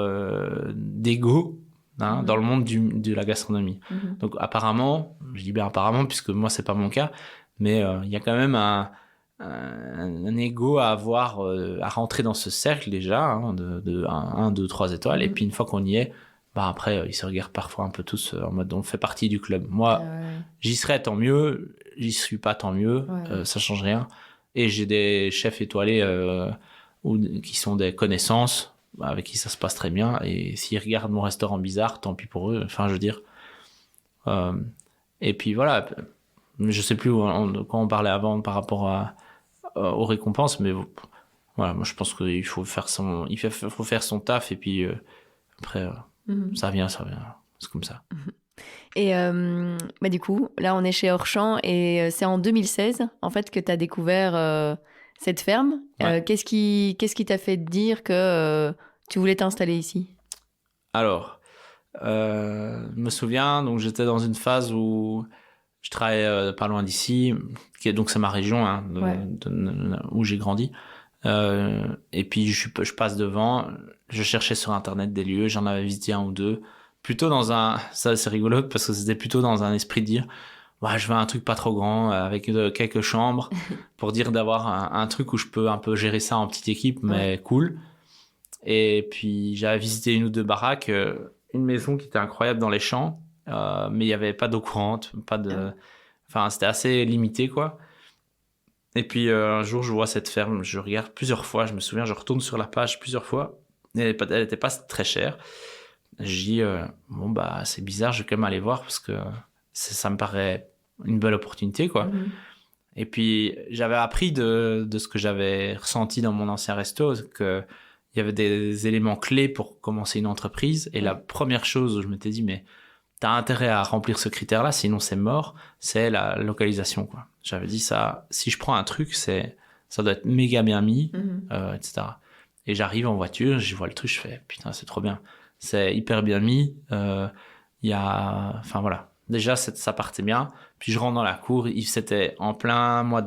d'ego dans le monde de la gastronomie. Donc apparemment, je dis bien apparemment puisque moi c'est pas mon cas, mais il y a quand même un ego à avoir, à rentrer dans ce cercle déjà, de 1, 2, 3 étoiles, et puis une fois qu'on y est, après ils se regardent parfois un peu tous en mode on fait partie du club. Moi j'y serais, tant mieux, j'y suis pas, tant mieux, ça change rien. Et j'ai des chefs étoilés qui sont des connaissances avec qui ça se passe très bien, et s'ils regardent mon restaurant bizarre, tant pis pour eux, enfin je veux dire. Et puis voilà, je sais plus quand on parlait avant par rapport aux récompenses, mais voilà, moi je pense qu'il faut faire son taf, et puis après ça vient, c'est comme ça. Et du coup, là on est chez Orchamps, et c'est en 2016 en fait que tu as découvert cette ferme. Qu'est-ce qui t'a fait dire que tu voulais t'installer ici? Alors, je me souviens, donc j'étais dans une phase où je travaillais pas loin d'ici, donc c'est ma région, où j'ai grandi. Et puis je passe devant, je cherchais sur internet des lieux, j'en avais visité 1 ou 2, plutôt ça c'est rigolo parce que c'était plutôt dans un esprit de dire je veux un truc pas trop grand, avec quelques chambres, pour dire d'avoir un truc où je peux un peu gérer ça en petite équipe, mais cool. Et puis j'avais visité 1 ou 2 baraques, une maison qui était incroyable dans les champs, mais il y avait pas d'eau courante, c'était assez limité, quoi. Et puis un jour je vois cette ferme, je regarde plusieurs fois, je me souviens, je retourne sur la page plusieurs fois, elle était pas très chère. Je dis c'est bizarre, je vais quand même aller voir parce que ça me paraît une belle opportunité, quoi. Et puis j'avais appris de ce que j'avais ressenti dans mon ancien resto, que il y avait des éléments clés pour commencer une entreprise, et la première chose où je m'étais dit mais t'as intérêt à remplir ce critère-là, sinon c'est mort, c'est la localisation, quoi. J'avais dit ça, si je prends un truc, ça doit être méga bien mis, etc. Et j'arrive en voiture, je vois le truc, je fais putain, c'est trop bien, c'est hyper bien mis, voilà, déjà ça partait bien. Puis je rentre dans la cour, c'était en plein mois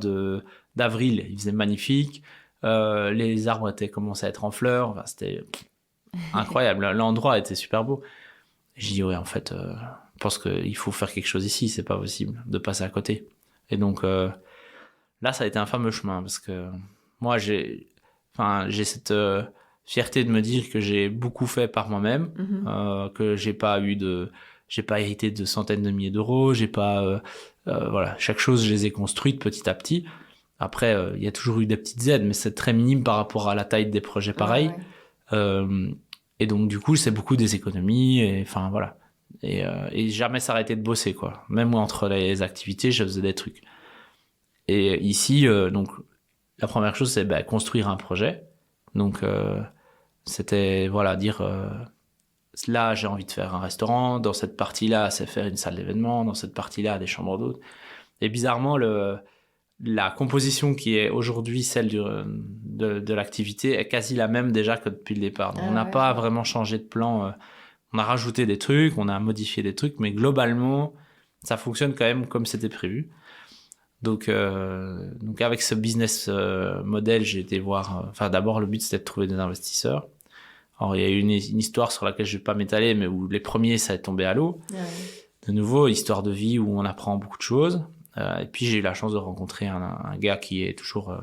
d'avril, il faisait magnifique, les arbres commençaient à être en fleurs, c'était incroyable, l'endroit était super beau. Je dis en fait, je pense qu'il faut faire quelque chose ici, c'est pas possible de passer à côté. Et donc là, ça a été un fameux chemin, parce que moi j'ai cette fierté de me dire que j'ai beaucoup fait par moi-même, que j'ai pas j'ai pas hérité de centaines de milliers d'euros, j'ai pas voilà, chaque chose je les ai construites petit à petit. Après il y a toujours eu des petites aides, mais c'est très minime par rapport à la taille des projets pareils. Et donc du coup c'est beaucoup des économies et enfin voilà, et jamais s'arrêter de bosser quoi. Même moi, entre les activités je faisais des trucs. Et ici donc la première chose c'est construire un projet. Donc c'était voilà, dire là j'ai envie de faire un restaurant, dans cette partie-là c'est faire une salle d'événement, dans cette partie-là des chambres d'hôtes. Et bizarrement la composition qui est aujourd'hui celle de l'activité est quasi la même déjà que depuis le départ. Donc on n'a pas vraiment changé de plan. On a rajouté des trucs, on a modifié des trucs, mais globalement ça fonctionne quand même comme c'était prévu. Donc avec ce business model, j'ai été voir. Enfin, d'abord, le but c'était de trouver des investisseurs. Alors, il y a eu une histoire sur laquelle je vais pas m'étaler, mais où les premiers ça est tombé à l'eau. De nouveau, histoire de vie où on apprend beaucoup de choses. Et puis j'ai eu la chance de rencontrer un gars qui est toujours,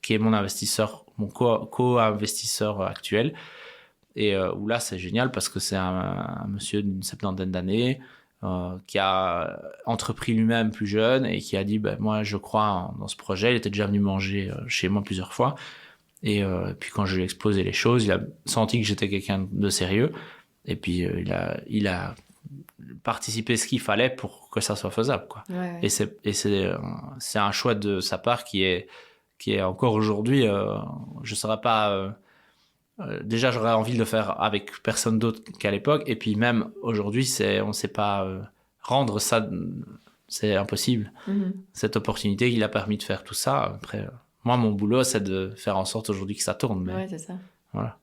qui est mon investisseur, mon co-investisseur actuel. Et où là c'est génial parce que c'est un monsieur d'une 70aine d'années. Qui a entrepris lui-même plus jeune et qui a dit moi je crois dans ce projet. Il était déjà venu manger chez moi plusieurs fois et puis quand je lui ai exposé les choses, il a senti que j'étais quelqu'un de sérieux et puis il a participé ce qu'il fallait pour que ça soit faisable quoi. Et c'est un choix de sa part qui est encore aujourd'hui je saurais pas déjà j'aurais envie de le faire avec personne d'autre qu'à l'époque, et puis même aujourd'hui on sait pas rendre ça, c'est impossible. Cette opportunité qui a permis de faire tout ça. Après moi mon boulot c'est de faire en sorte aujourd'hui que ça tourne, mais c'est ça. Voilà.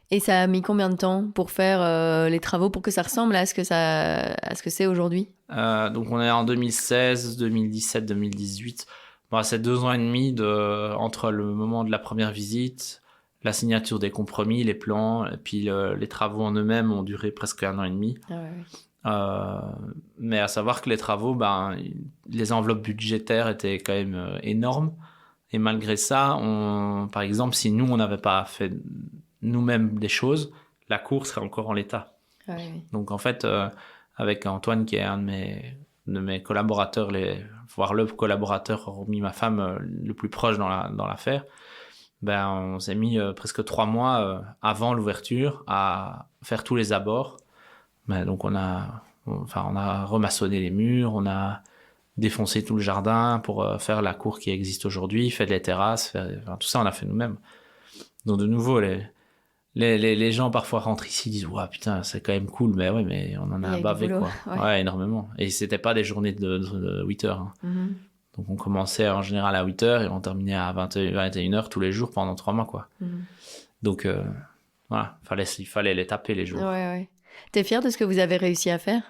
Et ça a mis combien de temps pour faire les travaux pour que ça ressemble à ce que c'est aujourd'hui? Donc on est en 2016, 2017, 2018. C'est 2 ans et demi entre le moment de la première visite, la signature des compromis, les plans, et puis les travaux en eux-mêmes ont duré presque 1 an et demi. Mais à savoir que les travaux, les enveloppes budgétaires étaient quand même énormes. Et malgré ça, par exemple, si nous, on n'avait pas fait nous-mêmes des choses, la cour serait encore en l'état. Donc en fait, avec Antoine, qui est un de mes collaborateurs, voire le collaborateur, hormis ma femme, le plus proche dans l'affaire, on s'est mis presque 3 mois avant l'ouverture à faire tous les abords. Donc on a remaçonné les murs, on a défoncé tout le jardin pour faire la cour qui existe aujourd'hui, fait les terrasses, tout ça on a fait nous-mêmes. Donc de nouveau, les gens parfois rentrent ici et disent « putain, c'est quand même cool », mais ouais, mais on en a bavé quoi. Ouais, énormément. Et c'était pas des journées de 8 heures. Donc on commençait en général à 8 heures et on terminait à 21 heures tous les jours pendant 3 mois quoi. Donc voilà, il fallait les taper les jours. T'es fier de ce que vous avez réussi à faire?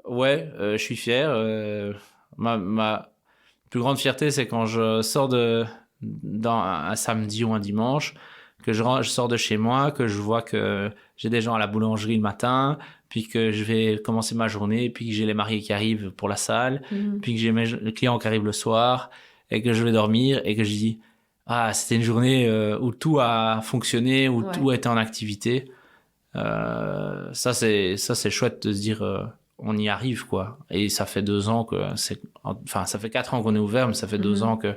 Ouais, je suis fier. Ma plus grande fierté, c'est quand je sors dans un samedi ou un dimanche, que je sors de chez moi, que je vois que j'ai des gens à la boulangerie le matin, puis que je vais commencer ma journée, puis que j'ai les mariés qui arrivent pour la salle, puis que j'ai mes clients qui arrivent le soir, et que je vais dormir, et que je dis c'était une journée où tout a fonctionné, où tout était en activité. Ça c'est chouette de se dire on y arrive quoi. Et ça fait 2 ans ça fait 4 ans qu'on est ouvert, mais ça fait 2 ans que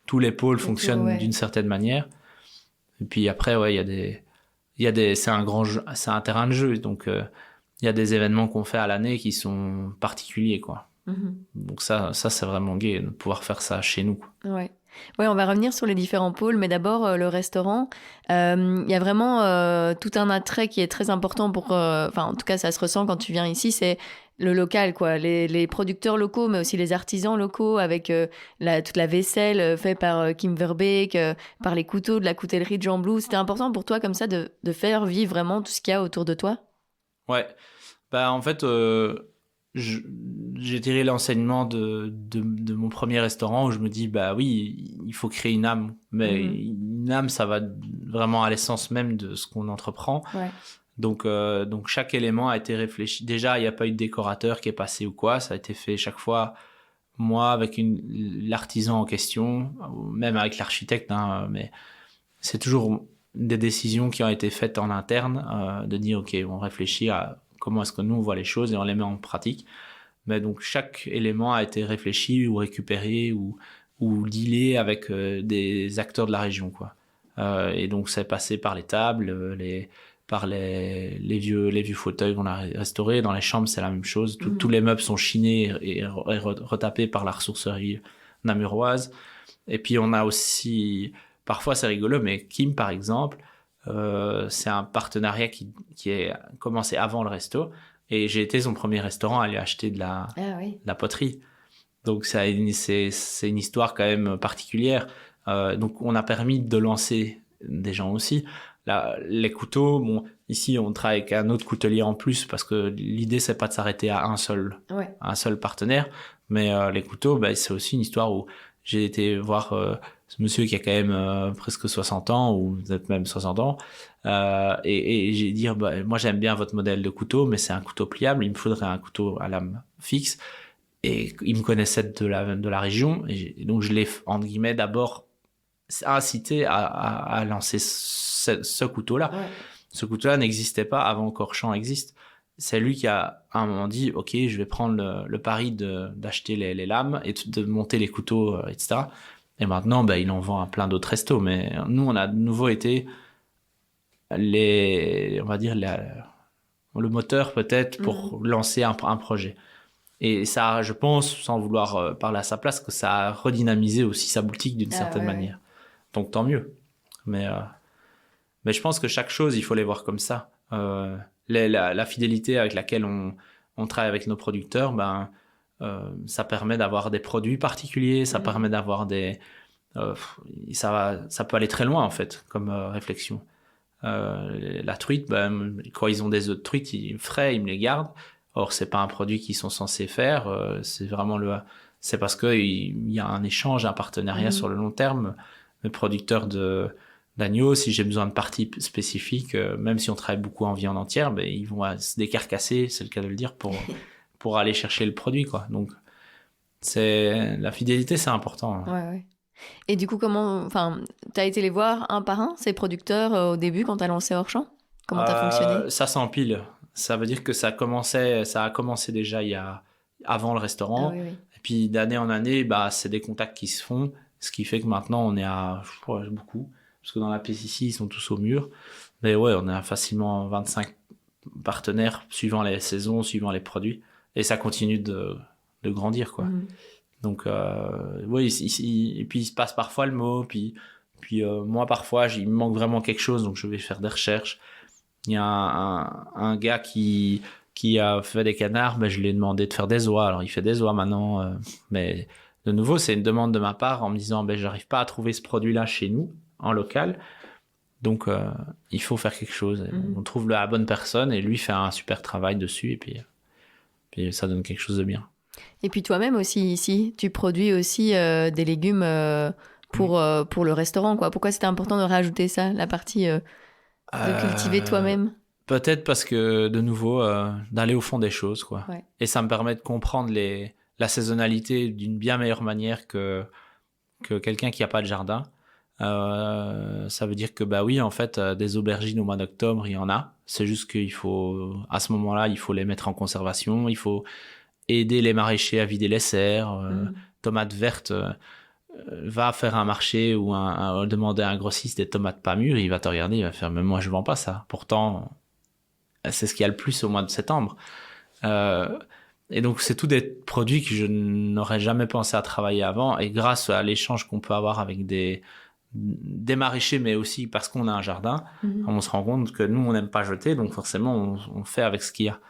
tous les pôles fonctionnent d'une certaine manière. Et puis après c'est un grand jeu, c'est un terrain de jeu, donc il y a des événements qu'on fait à l'année qui sont particuliers quoi. Donc ça c'est vraiment gai de pouvoir faire ça chez nous quoi. Ouais, on va revenir sur les différents pôles, mais d'abord le restaurant. Il y a vraiment tout un attrait qui est très important pour... en tout cas, ça se ressent quand tu viens ici, c'est le local, quoi. Les producteurs locaux, mais aussi les artisans locaux, avec toute la vaisselle faite par Kim Verbeek, par les couteaux de la coutellerie de Jean Blou. C'était important pour toi, comme ça, de faire vivre vraiment tout ce qu'il y a autour de toi? Ouais. En fait... j'ai tiré l'enseignement de mon premier restaurant où je me dis oui, il faut créer une âme, mais une âme ça va vraiment à l'essence même de ce qu'on entreprend. Donc chaque élément a été réfléchi. Déjà il n'y a pas eu de décorateur qui est passé ou quoi, ça a été fait chaque fois moi avec l'artisan en question, même avec l'architecte mais c'est toujours des décisions qui ont été faites en interne, de dire ok, on réfléchit à comment est-ce que nous on voit les choses et on les met en pratique. Mais donc chaque élément a été réfléchi ou récupéré ou dealé avec des acteurs de la région, quoi. Et donc c'est passé par les tables, par les vieux fauteuils qu'on a restaurés. Dans les chambres, c'est la même chose. Tous les meubles sont chinés et retapés par la ressourcerie namuroise. Et puis on a aussi, parfois c'est rigolo, mais Kim par exemple, c'est un partenariat qui est commencé avant le resto. Et j'ai été son premier restaurant à lui acheter de la poterie. Donc c'est une histoire quand même particulière. Donc on a permis de lancer des gens aussi. Là, les couteaux, bon, ici on travaille avec un autre coutelier en plus parce que l'idée c'est pas de s'arrêter à un seul partenaire, mais les couteaux, c'est aussi une histoire où j'ai été voir ce monsieur qui a quand même presque 60 ans ou peut-être même 60 ans et j'ai dit moi j'aime bien votre modèle de couteau, mais c'est un couteau pliable, il me faudrait un couteau à lame fixe. Et il me connaissait de la région et donc je l'ai entre guillemets d'abord incité à lancer ce couteau-là. Ce couteau-là n'existait pas avant qu'Orchamps existe. C'est lui qui a à un moment dit ok, je vais prendre le pari d'acheter les lames et de monter les couteaux, etc. Et maintenant il en vend à plein d'autres restos, mais nous on a de nouveau été on va dire le moteur peut-être pour lancer un projet. Et ça, je pense, sans vouloir parler à sa place, que ça a redynamisé aussi sa boutique d'une certaine manière. Donc tant mieux. Mais je pense que chaque chose, il faut les voir comme ça. La fidélité avec laquelle on travaille avec nos producteurs, ça permet d'avoir des produits particuliers, ça permet d'avoir ça peut aller très loin en fait, comme réflexion. La truite, quand ils ont des œufs de truite, frais, ils me les gardent. Or, c'est pas un produit qu'ils sont censés faire. C'est vraiment c'est parce que il y a un échange, un partenariat sur le long terme. Le producteur d'agneau, si j'ai besoin de parties spécifiques, même si on travaille beaucoup en viande entière, ils vont se décarcasser, c'est le cas de le dire, pour aller chercher le produit, quoi. Donc, la fidélité, c'est important. Ouais. Et du coup, t'as été les voir un par un, ces producteurs, au début, quand t'as lancé Orchamps? Comment t'as fonctionné? Ça s'empile. Ça veut dire que ça a commencé déjà avant le restaurant. Oui. Et puis d'année en année, c'est des contacts qui se font. Ce qui fait que maintenant, on est à, je crois, beaucoup. Parce que dans la pièce ici, ils sont tous au mur. Mais ouais, on a facilement 25 partenaires suivant les saisons, suivant les produits. Et ça continue de grandir, quoi. Donc, oui, et puis il se passe parfois le mot. Puis moi, parfois, il me manque vraiment quelque chose. Donc, je vais faire des recherches. Il y a un gars qui a fait des canards, je lui ai demandé de faire des oies. Alors, il fait des oies maintenant. Mais de nouveau, c'est une demande de ma part en me disant, j'arrive pas à trouver ce produit-là chez nous, en local. Donc, il faut faire quelque chose. On trouve la bonne personne et lui fait un super travail dessus. Et puis ça donne quelque chose de bien. Et puis toi-même aussi, ici, tu produis aussi des légumes pour le restaurant, quoi. Pourquoi c'était important de rajouter ça, la partie... de cultiver toi-même? Peut-être parce que, de nouveau, d'aller au fond des choses, quoi. Ouais. Et ça me permet de comprendre la saisonnalité d'une bien meilleure manière que quelqu'un qui n'a pas de jardin. Ça veut dire que, oui, en fait, des aubergines au mois d'octobre, il y en a. C'est juste qu'il faut, à ce moment-là, il faut les mettre en conservation. Il faut aider les maraîchers à vider les serres. Tomates vertes... va faire un marché ou demander à un grossiste des tomates pas mûres, il va te regarder, il va faire, mais moi je vends pas ça. Pourtant, c'est ce qu'il y a le plus au mois de septembre. Et donc c'est tous des produits que je n'aurais jamais pensé à travailler avant. Et grâce à l'échange qu'on peut avoir avec des maraîchers, mais aussi parce qu'on a un jardin, on se rend compte que nous on n'aime pas jeter, donc forcément on fait avec ce qu'il y a.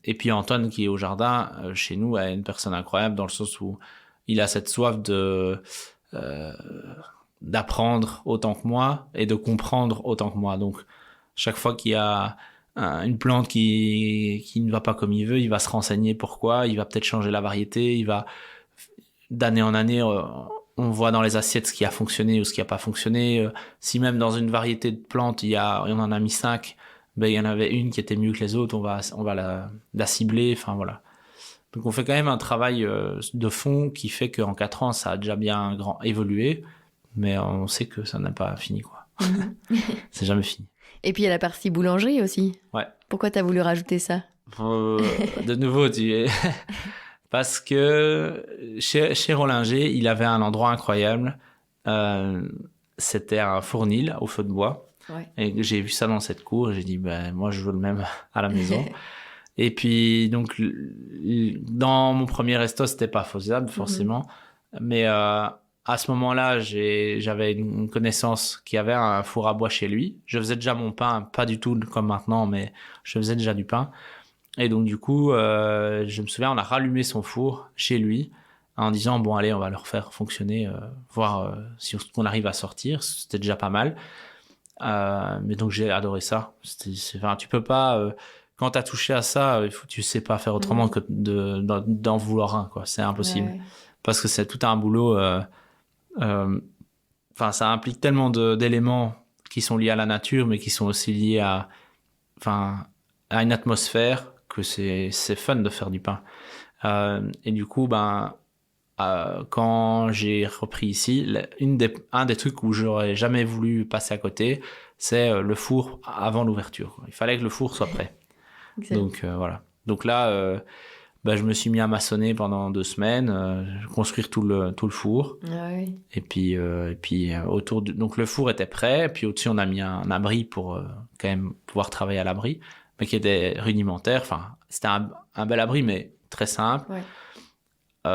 Et puis Antoine qui est au jardin chez nous est une personne incroyable dans le sens où il a cette soif d'apprendre autant que moi et de comprendre autant que moi. Donc, chaque fois qu'il y a une plante qui ne va pas comme il veut, il va se renseigner pourquoi, il va peut-être changer la variété, d'année en année, on voit dans les assiettes ce qui a fonctionné ou ce qui n'a pas fonctionné. Si même dans une variété de plantes, on en a mis 5, il y en avait une qui était mieux que les autres, on va la cibler, enfin voilà. Donc on fait quand même un travail de fond qui fait qu'en 4 ans, ça a déjà bien évolué, mais on sait que ça n'a pas fini, quoi. C'est jamais fini. Et puis il y a la partie boulangerie aussi. Ouais. Pourquoi tu as voulu rajouter ça? De nouveau, parce que chez Rollinger, il avait un endroit incroyable. C'était un fournil au feu de bois. Ouais. Et j'ai vu ça dans cette cour. J'ai dit, moi, je veux le même à la maison. Et puis, donc, dans mon premier resto, c'était pas faisable, forcément. Mais à ce moment-là, j'avais une connaissance qui avait un four à bois chez lui. Je faisais déjà mon pain, pas du tout comme maintenant, mais je faisais déjà du pain. Et donc, du coup, je me souviens, on a rallumé son four chez lui en disant, bon, allez, on va le refaire fonctionner, voir si on arrive à sortir. C'était déjà pas mal. Mais donc, j'ai adoré ça. Enfin, tu peux pas... quand tu as touché à ça, tu sais pas faire autrement que d'en vouloir un, quoi. C'est impossible. Ouais. Parce que c'est tout un boulot. Enfin, ça implique tellement d'éléments qui sont liés à la nature, mais qui sont aussi liés à une atmosphère que c'est fun de faire du pain. Et du coup, quand j'ai repris ici, un des trucs où j'aurais jamais voulu passer à côté, c'est le four avant l'ouverture. Il fallait que le four soit prêt. Excellent. Donc voilà. Donc là, je me suis mis à maçonner pendant 2 semaines, construire tout le four. Ah oui. Et puis autour donc le four était prêt. Puis au-dessus on a mis un abri pour quand même pouvoir travailler à l'abri, mais qui était rudimentaire. Enfin, c'était un bel abri, mais très simple. Ouais.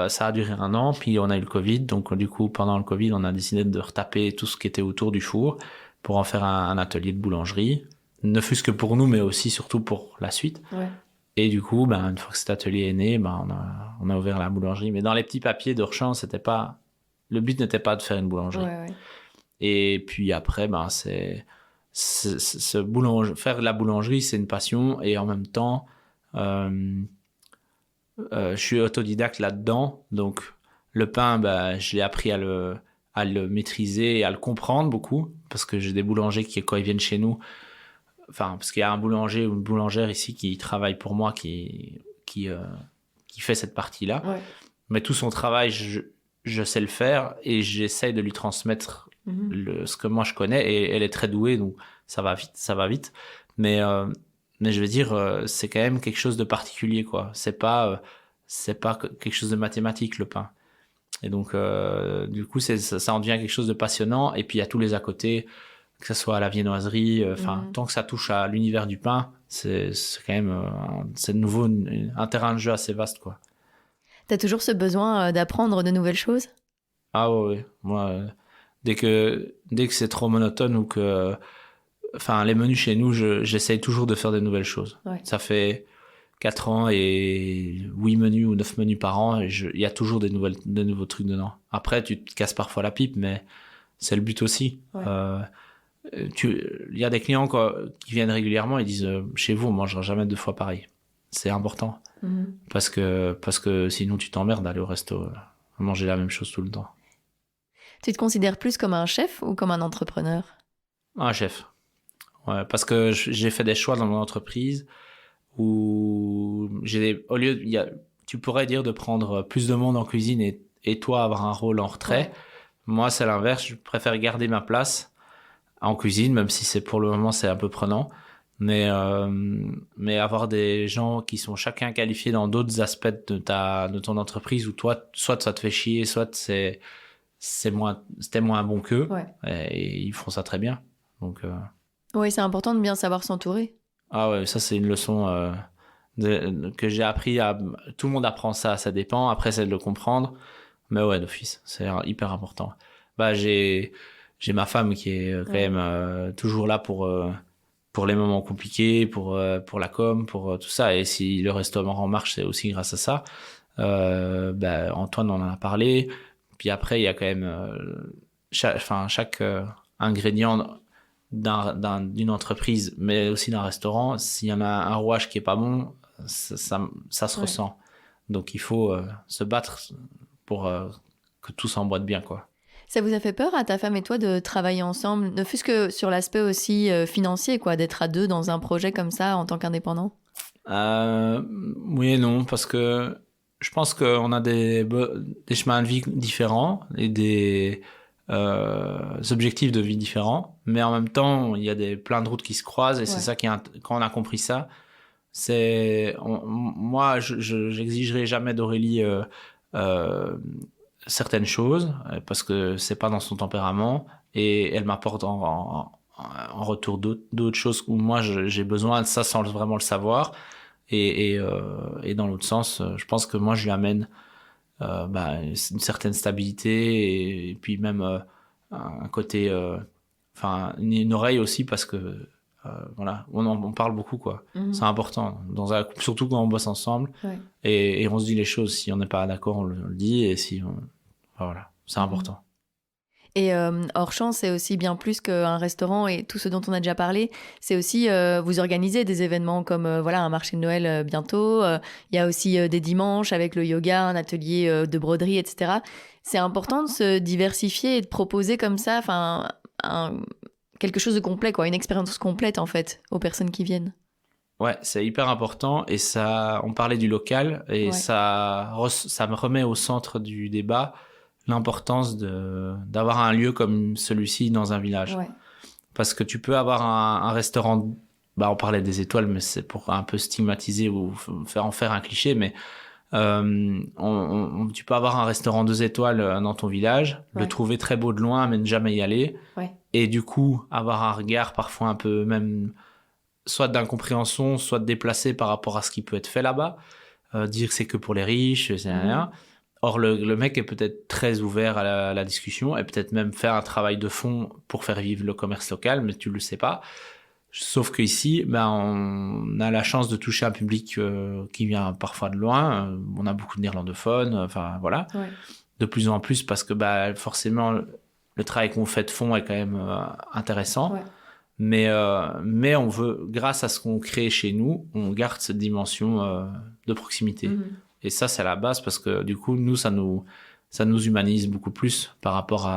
Ça a duré 1 an. Puis on a eu le Covid. Donc du coup pendant le Covid, on a décidé de retaper tout ce qui était autour du four pour en faire un atelier de boulangerie. Ne fût-ce que pour nous, mais aussi surtout pour la suite. Ouais. Et du coup, une fois que cet atelier est né, on a ouvert la boulangerie. Mais dans les petits papiers d'Orchamps, le but n'était pas de faire une boulangerie. Ouais. Et puis après, faire de la boulangerie, c'est une passion. Et en même temps, je suis autodidacte là-dedans. Donc, le pain, je l'ai appris à le maîtriser et à le comprendre beaucoup. Parce que j'ai des boulangers qui, quand ils viennent chez nous, parce qu'il y a un boulanger ou une boulangère ici qui travaille pour moi, qui fait cette partie-là. Ouais. Mais tout son travail, je sais le faire et j'essaye de lui transmettre ce que moi je connais. Et elle est très douée, donc ça va vite. Mais je veux dire, c'est quand même quelque chose de particulier, quoi. C'est pas quelque chose de mathématique, le pain. Et donc, du coup, ça en devient quelque chose de passionnant. Et puis, il y a tous les à côté, que ce soit à la viennoiserie, tant que ça touche à l'univers du pain, c'est quand même c'est de nouveau un terrain de jeu assez vaste, quoi. T'as toujours ce besoin d'apprendre de nouvelles choses? Ah ouais. Moi, dès que c'est trop monotone ou que, les menus chez nous, j'essaye toujours de faire des nouvelles choses. Ouais. Ça fait 4 ans et 8 menus ou 9 menus par an, et il y a toujours des nouveaux trucs dedans. Après, tu te casses parfois la pipe, mais c'est le but aussi. Ouais. Il y a des clients qui viennent régulièrement et disent chez vous on mangera jamais 2 fois pareil. C'est important parce que sinon tu t'emmerdes d'aller au resto à manger la même chose tout le temps. Tu te considères plus comme un chef ou comme un entrepreneur? Un chef. Ouais, parce que j'ai fait des choix dans mon entreprise où tu pourrais dire de prendre plus de monde en cuisine et toi avoir un rôle en retrait. Ouais. Moi c'est l'inverse, je préfère garder ma place en cuisine, même si pour le moment c'est un peu prenant, mais avoir des gens qui sont chacun qualifiés dans d'autres aspects de ton entreprise où toi, soit ça te fait chier, soit c'était moins bon qu'eux, ouais. Et ils font ça très bien. Donc oui, c'est important de bien savoir s'entourer. Ah ouais, ça c'est une leçon que j'ai appris tout le monde apprend ça dépend, après c'est de le comprendre, mais ouais, d'office, c'est hyper important. J'ai ma femme qui est quand même toujours là pour les moments compliqués, pour la com, pour tout ça. Et si le restaurant marche, c'est aussi grâce à ça. Antoine en a parlé. Puis après, il y a quand même chaque ingrédient d'une entreprise, mais aussi d'un restaurant. S'il y en a un rouage qui est pas bon, ça se ressent. Donc il faut se battre pour que tout s'emboîte bien, quoi. Ça vous a fait peur à ta femme et toi de travailler ensemble, ne fût-ce que sur l'aspect aussi financier, quoi, d'être à 2 dans un projet comme ça en tant qu'indépendant? Oui et non, parce que je pense qu'on a des chemins de vie différents et objectifs de vie différents, mais en même temps, il y a plein de routes qui se croisent, et c'est ça quand on a compris ça, moi, j'exigerai jamais d'Aurélie certaines choses, parce que c'est pas dans son tempérament, et elle m'apporte en retour d'autres choses où moi j'ai besoin de ça sans vraiment le savoir, et dans l'autre sens, je pense que moi je lui amène une certaine stabilité, et puis même un côté, une oreille aussi, parce que voilà, on parle beaucoup, quoi. C'est important dans un couple, surtout quand on bosse ensemble, et on se dit les choses. Si on n'est pas d'accord, on le dit, et voilà, c'est important. Et Orchamps, c'est aussi bien plus qu'un restaurant et tout ce dont on a déjà parlé. C'est aussi, vous organisez des événements comme un marché de Noël bientôt. Il y a aussi des dimanches avec le yoga, un atelier de broderie, etc. C'est important de se diversifier et de proposer comme ça quelque chose de complet, quoi, une expérience complète en fait aux personnes qui viennent. Ouais, c'est hyper important, et on parlait du local, et ça me remet au centre du débat l'importance d'avoir un lieu comme celui-ci dans un village. Ouais. Parce que tu peux avoir un restaurant, on parlait des étoiles, mais c'est pour un peu stigmatiser ou en faire un cliché, mais tu peux avoir un restaurant 2 étoiles dans ton village, le trouver très beau de loin, mais ne jamais y aller. Ouais. Et du coup, avoir un regard parfois un peu même, soit d'incompréhension, soit de déplacé par rapport à ce qui peut être fait là-bas. Dire que c'est que pour les riches, c'est rien. Or, le mec est peut-être très ouvert à la discussion, et peut-être même faire un travail de fond pour faire vivre le commerce local, mais tu le sais pas. Sauf qu'ici, on a la chance de toucher un public qui vient parfois de loin. On a beaucoup de néerlandophones, voilà. Ouais. De plus en plus, parce que forcément, le travail qu'on fait de fond est quand même intéressant. Ouais. Mais on veut, grâce à ce qu'on crée chez nous, on garde cette dimension de proximité. Et ça, c'est la base, parce que du coup, nous, ça nous humanise beaucoup plus par rapport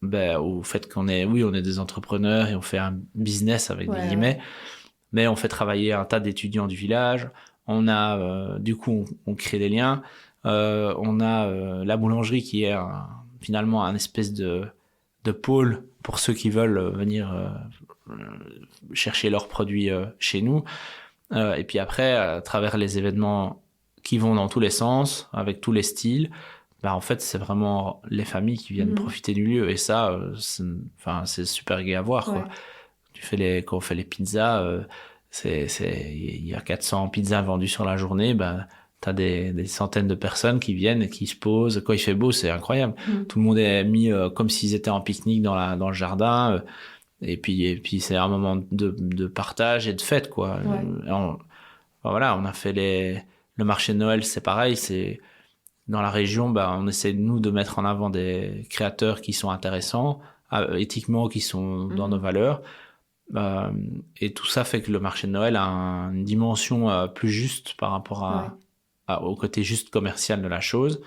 au fait qu'on est des entrepreneurs et on fait un business avec des guillemets, mais on fait travailler un tas d'étudiants du village. On a, du coup, on crée des liens. On a la boulangerie qui est finalement un espèce de pôle pour ceux qui veulent venir chercher leurs produits chez nous. Et puis après, à travers les événements qui vont dans tous les sens, avec tous les styles, en fait, c'est vraiment les familles qui viennent profiter du lieu. Et ça, c'est super gai à voir, quoi. Quand on fait les pizzas, il y a 400 pizzas vendues sur la journée, t'as des centaines de personnes qui viennent et qui se posent. Quand il fait beau, c'est incroyable. Tout le monde est mis comme s'ils étaient en pique-nique dans le jardin. Et puis c'est un moment de partage et de fête, quoi. Ouais. On a fait le marché de Noël, c'est pareil. C'est dans la région, on essaie nous de mettre en avant des créateurs qui sont intéressants, éthiquement, qui sont dans nos valeurs. Et tout ça fait que le marché de Noël a une dimension plus juste par rapport au côté juste commercial de la chose.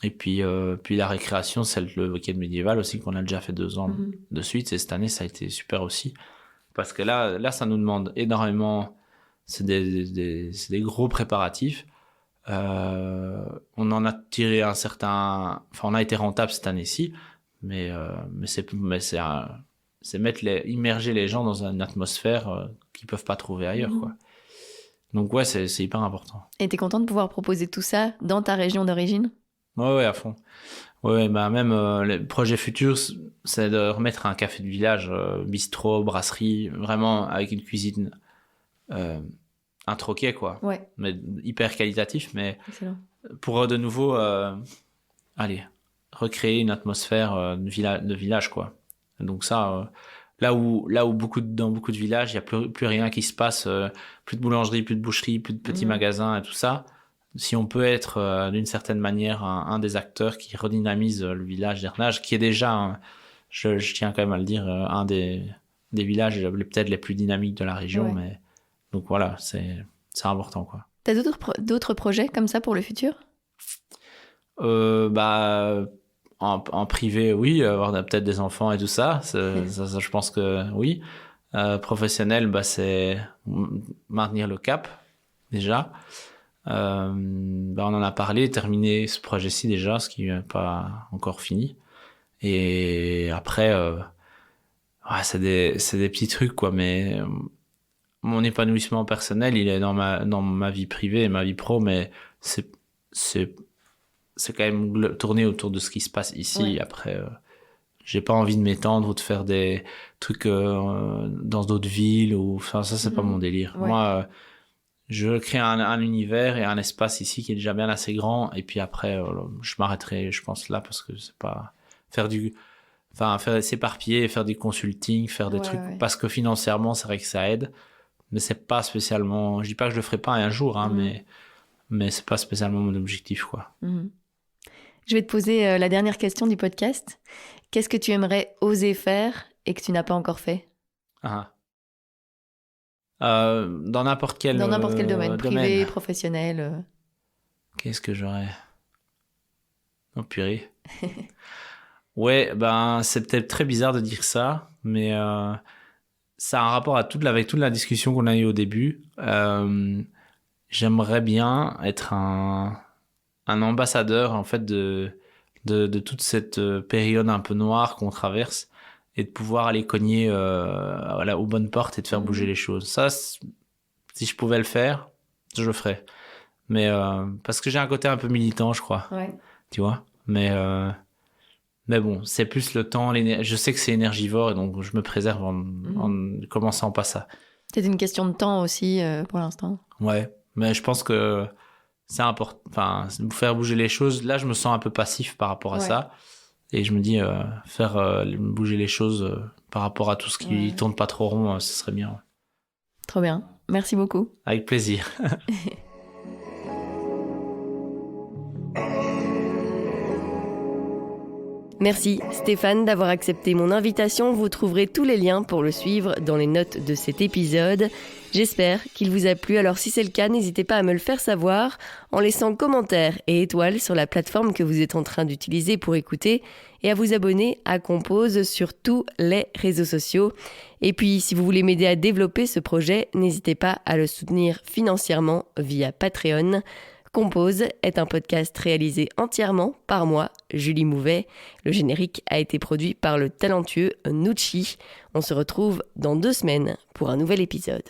Et puis la récréation, c'est le week-end médiéval aussi, qu'on a déjà fait 2 ans de suite. Et cette année, ça a été super aussi. Parce que là, ça nous demande énormément. C'est des gros préparatifs. On en a tiré on a été rentable cette année-ci, mais c'est immerger les gens dans une atmosphère qu'ils peuvent pas trouver ailleurs, quoi. Donc ouais, c'est hyper important. Et t'es content de pouvoir proposer tout ça dans ta région d'origine ? Ouais, à fond. Ouais, même les projets futurs, c'est de remettre un café de village, bistrot, brasserie, vraiment avec une cuisine un troquet, quoi. Ouais. Mais hyper qualitatif, mais excellent. Pour de nouveau recréer une atmosphère de village, quoi. Donc ça, là où dans beaucoup de villages, il y a plus rien qui se passe, plus de boulangerie, plus de boucherie, plus de petits magasins et tout ça. Si on peut être d'une certaine manière un des acteurs qui redynamise le village d'Ernage, qui est déjà, je tiens quand même à le dire, un des villages peut-être les plus dynamiques de la région, mais donc voilà, c'est important, quoi. T'as d'autres projets comme ça pour le futur ? En privé, oui, avoir peut-être des enfants et tout ça, ça je pense que oui. Professionnel, c'est maintenir le cap, déjà. On en a parlé, terminer ce projet-ci déjà, ce qui n'est pas encore fini. Et après, c'est des petits trucs, quoi. Mais mon épanouissement personnel, il est dans ma vie privée et ma vie pro, mais c'est quand même tourné autour de ce qui se passe ici. Ouais. Après, j'ai pas envie de m'étendre ou de faire des trucs dans d'autres villes. Enfin, ça, c'est pas mon délire. Ouais. Moi, je crée un univers et un espace ici qui est déjà bien assez grand. Et puis après, je m'arrêterai, je pense, là, parce que c'est pas faire s'éparpiller, faire du consulting, faire des trucs. Ouais. Parce que financièrement, c'est vrai que ça aide. Mais c'est pas spécialement... Je dis pas que je le ferai pas un jour, hein, mais c'est pas spécialement mon objectif, quoi. Je vais te poser la dernière question du podcast. Qu'est-ce que tu aimerais oser faire et que tu n'as pas encore fait ? Dans n'importe quel domaine, privé, professionnel. Qu'est-ce que j'aurais ? Oh purée. Ouais, c'est peut-être très bizarre de dire ça, mais ça a un rapport avec toute la discussion qu'on a eue au début. J'aimerais bien être un ambassadeur, en fait, de toute cette période un peu noire qu'on traverse, et de pouvoir aller cogner aux bonnes portes et de faire bouger les choses. Ça, si je pouvais le faire, je le ferais. Mais parce que j'ai un côté un peu militant, je crois. Ouais. Tu vois ? Mais bon, c'est plus le temps, je sais que c'est énergivore, et donc je me préserve en commençant pas ça. C'est une question de temps aussi, pour l'instant. Ouais, mais je pense que c'est important. Enfin, faire bouger les choses. Là, je me sens un peu passif par rapport à ça. Et je me dis, faire bouger les choses par rapport à tout ce qui tourne pas trop rond, ce serait bien. Trop bien. Merci beaucoup. Avec plaisir. Merci Stéphane d'avoir accepté mon invitation. Vous trouverez tous les liens pour le suivre dans les notes de cet épisode. J'espère qu'il vous a plu. Alors si c'est le cas, n'hésitez pas à me le faire savoir en laissant commentaires et étoiles sur la plateforme que vous êtes en train d'utiliser pour écouter, et à vous abonner à Compose sur tous les réseaux sociaux. Et puis si vous voulez m'aider à développer ce projet, n'hésitez pas à le soutenir financièrement via Patreon. Compose est un podcast réalisé entièrement par moi, Julie Mouvet. Le générique a été produit par le talentueux Nucci. On se retrouve dans 2 semaines pour un nouvel épisode.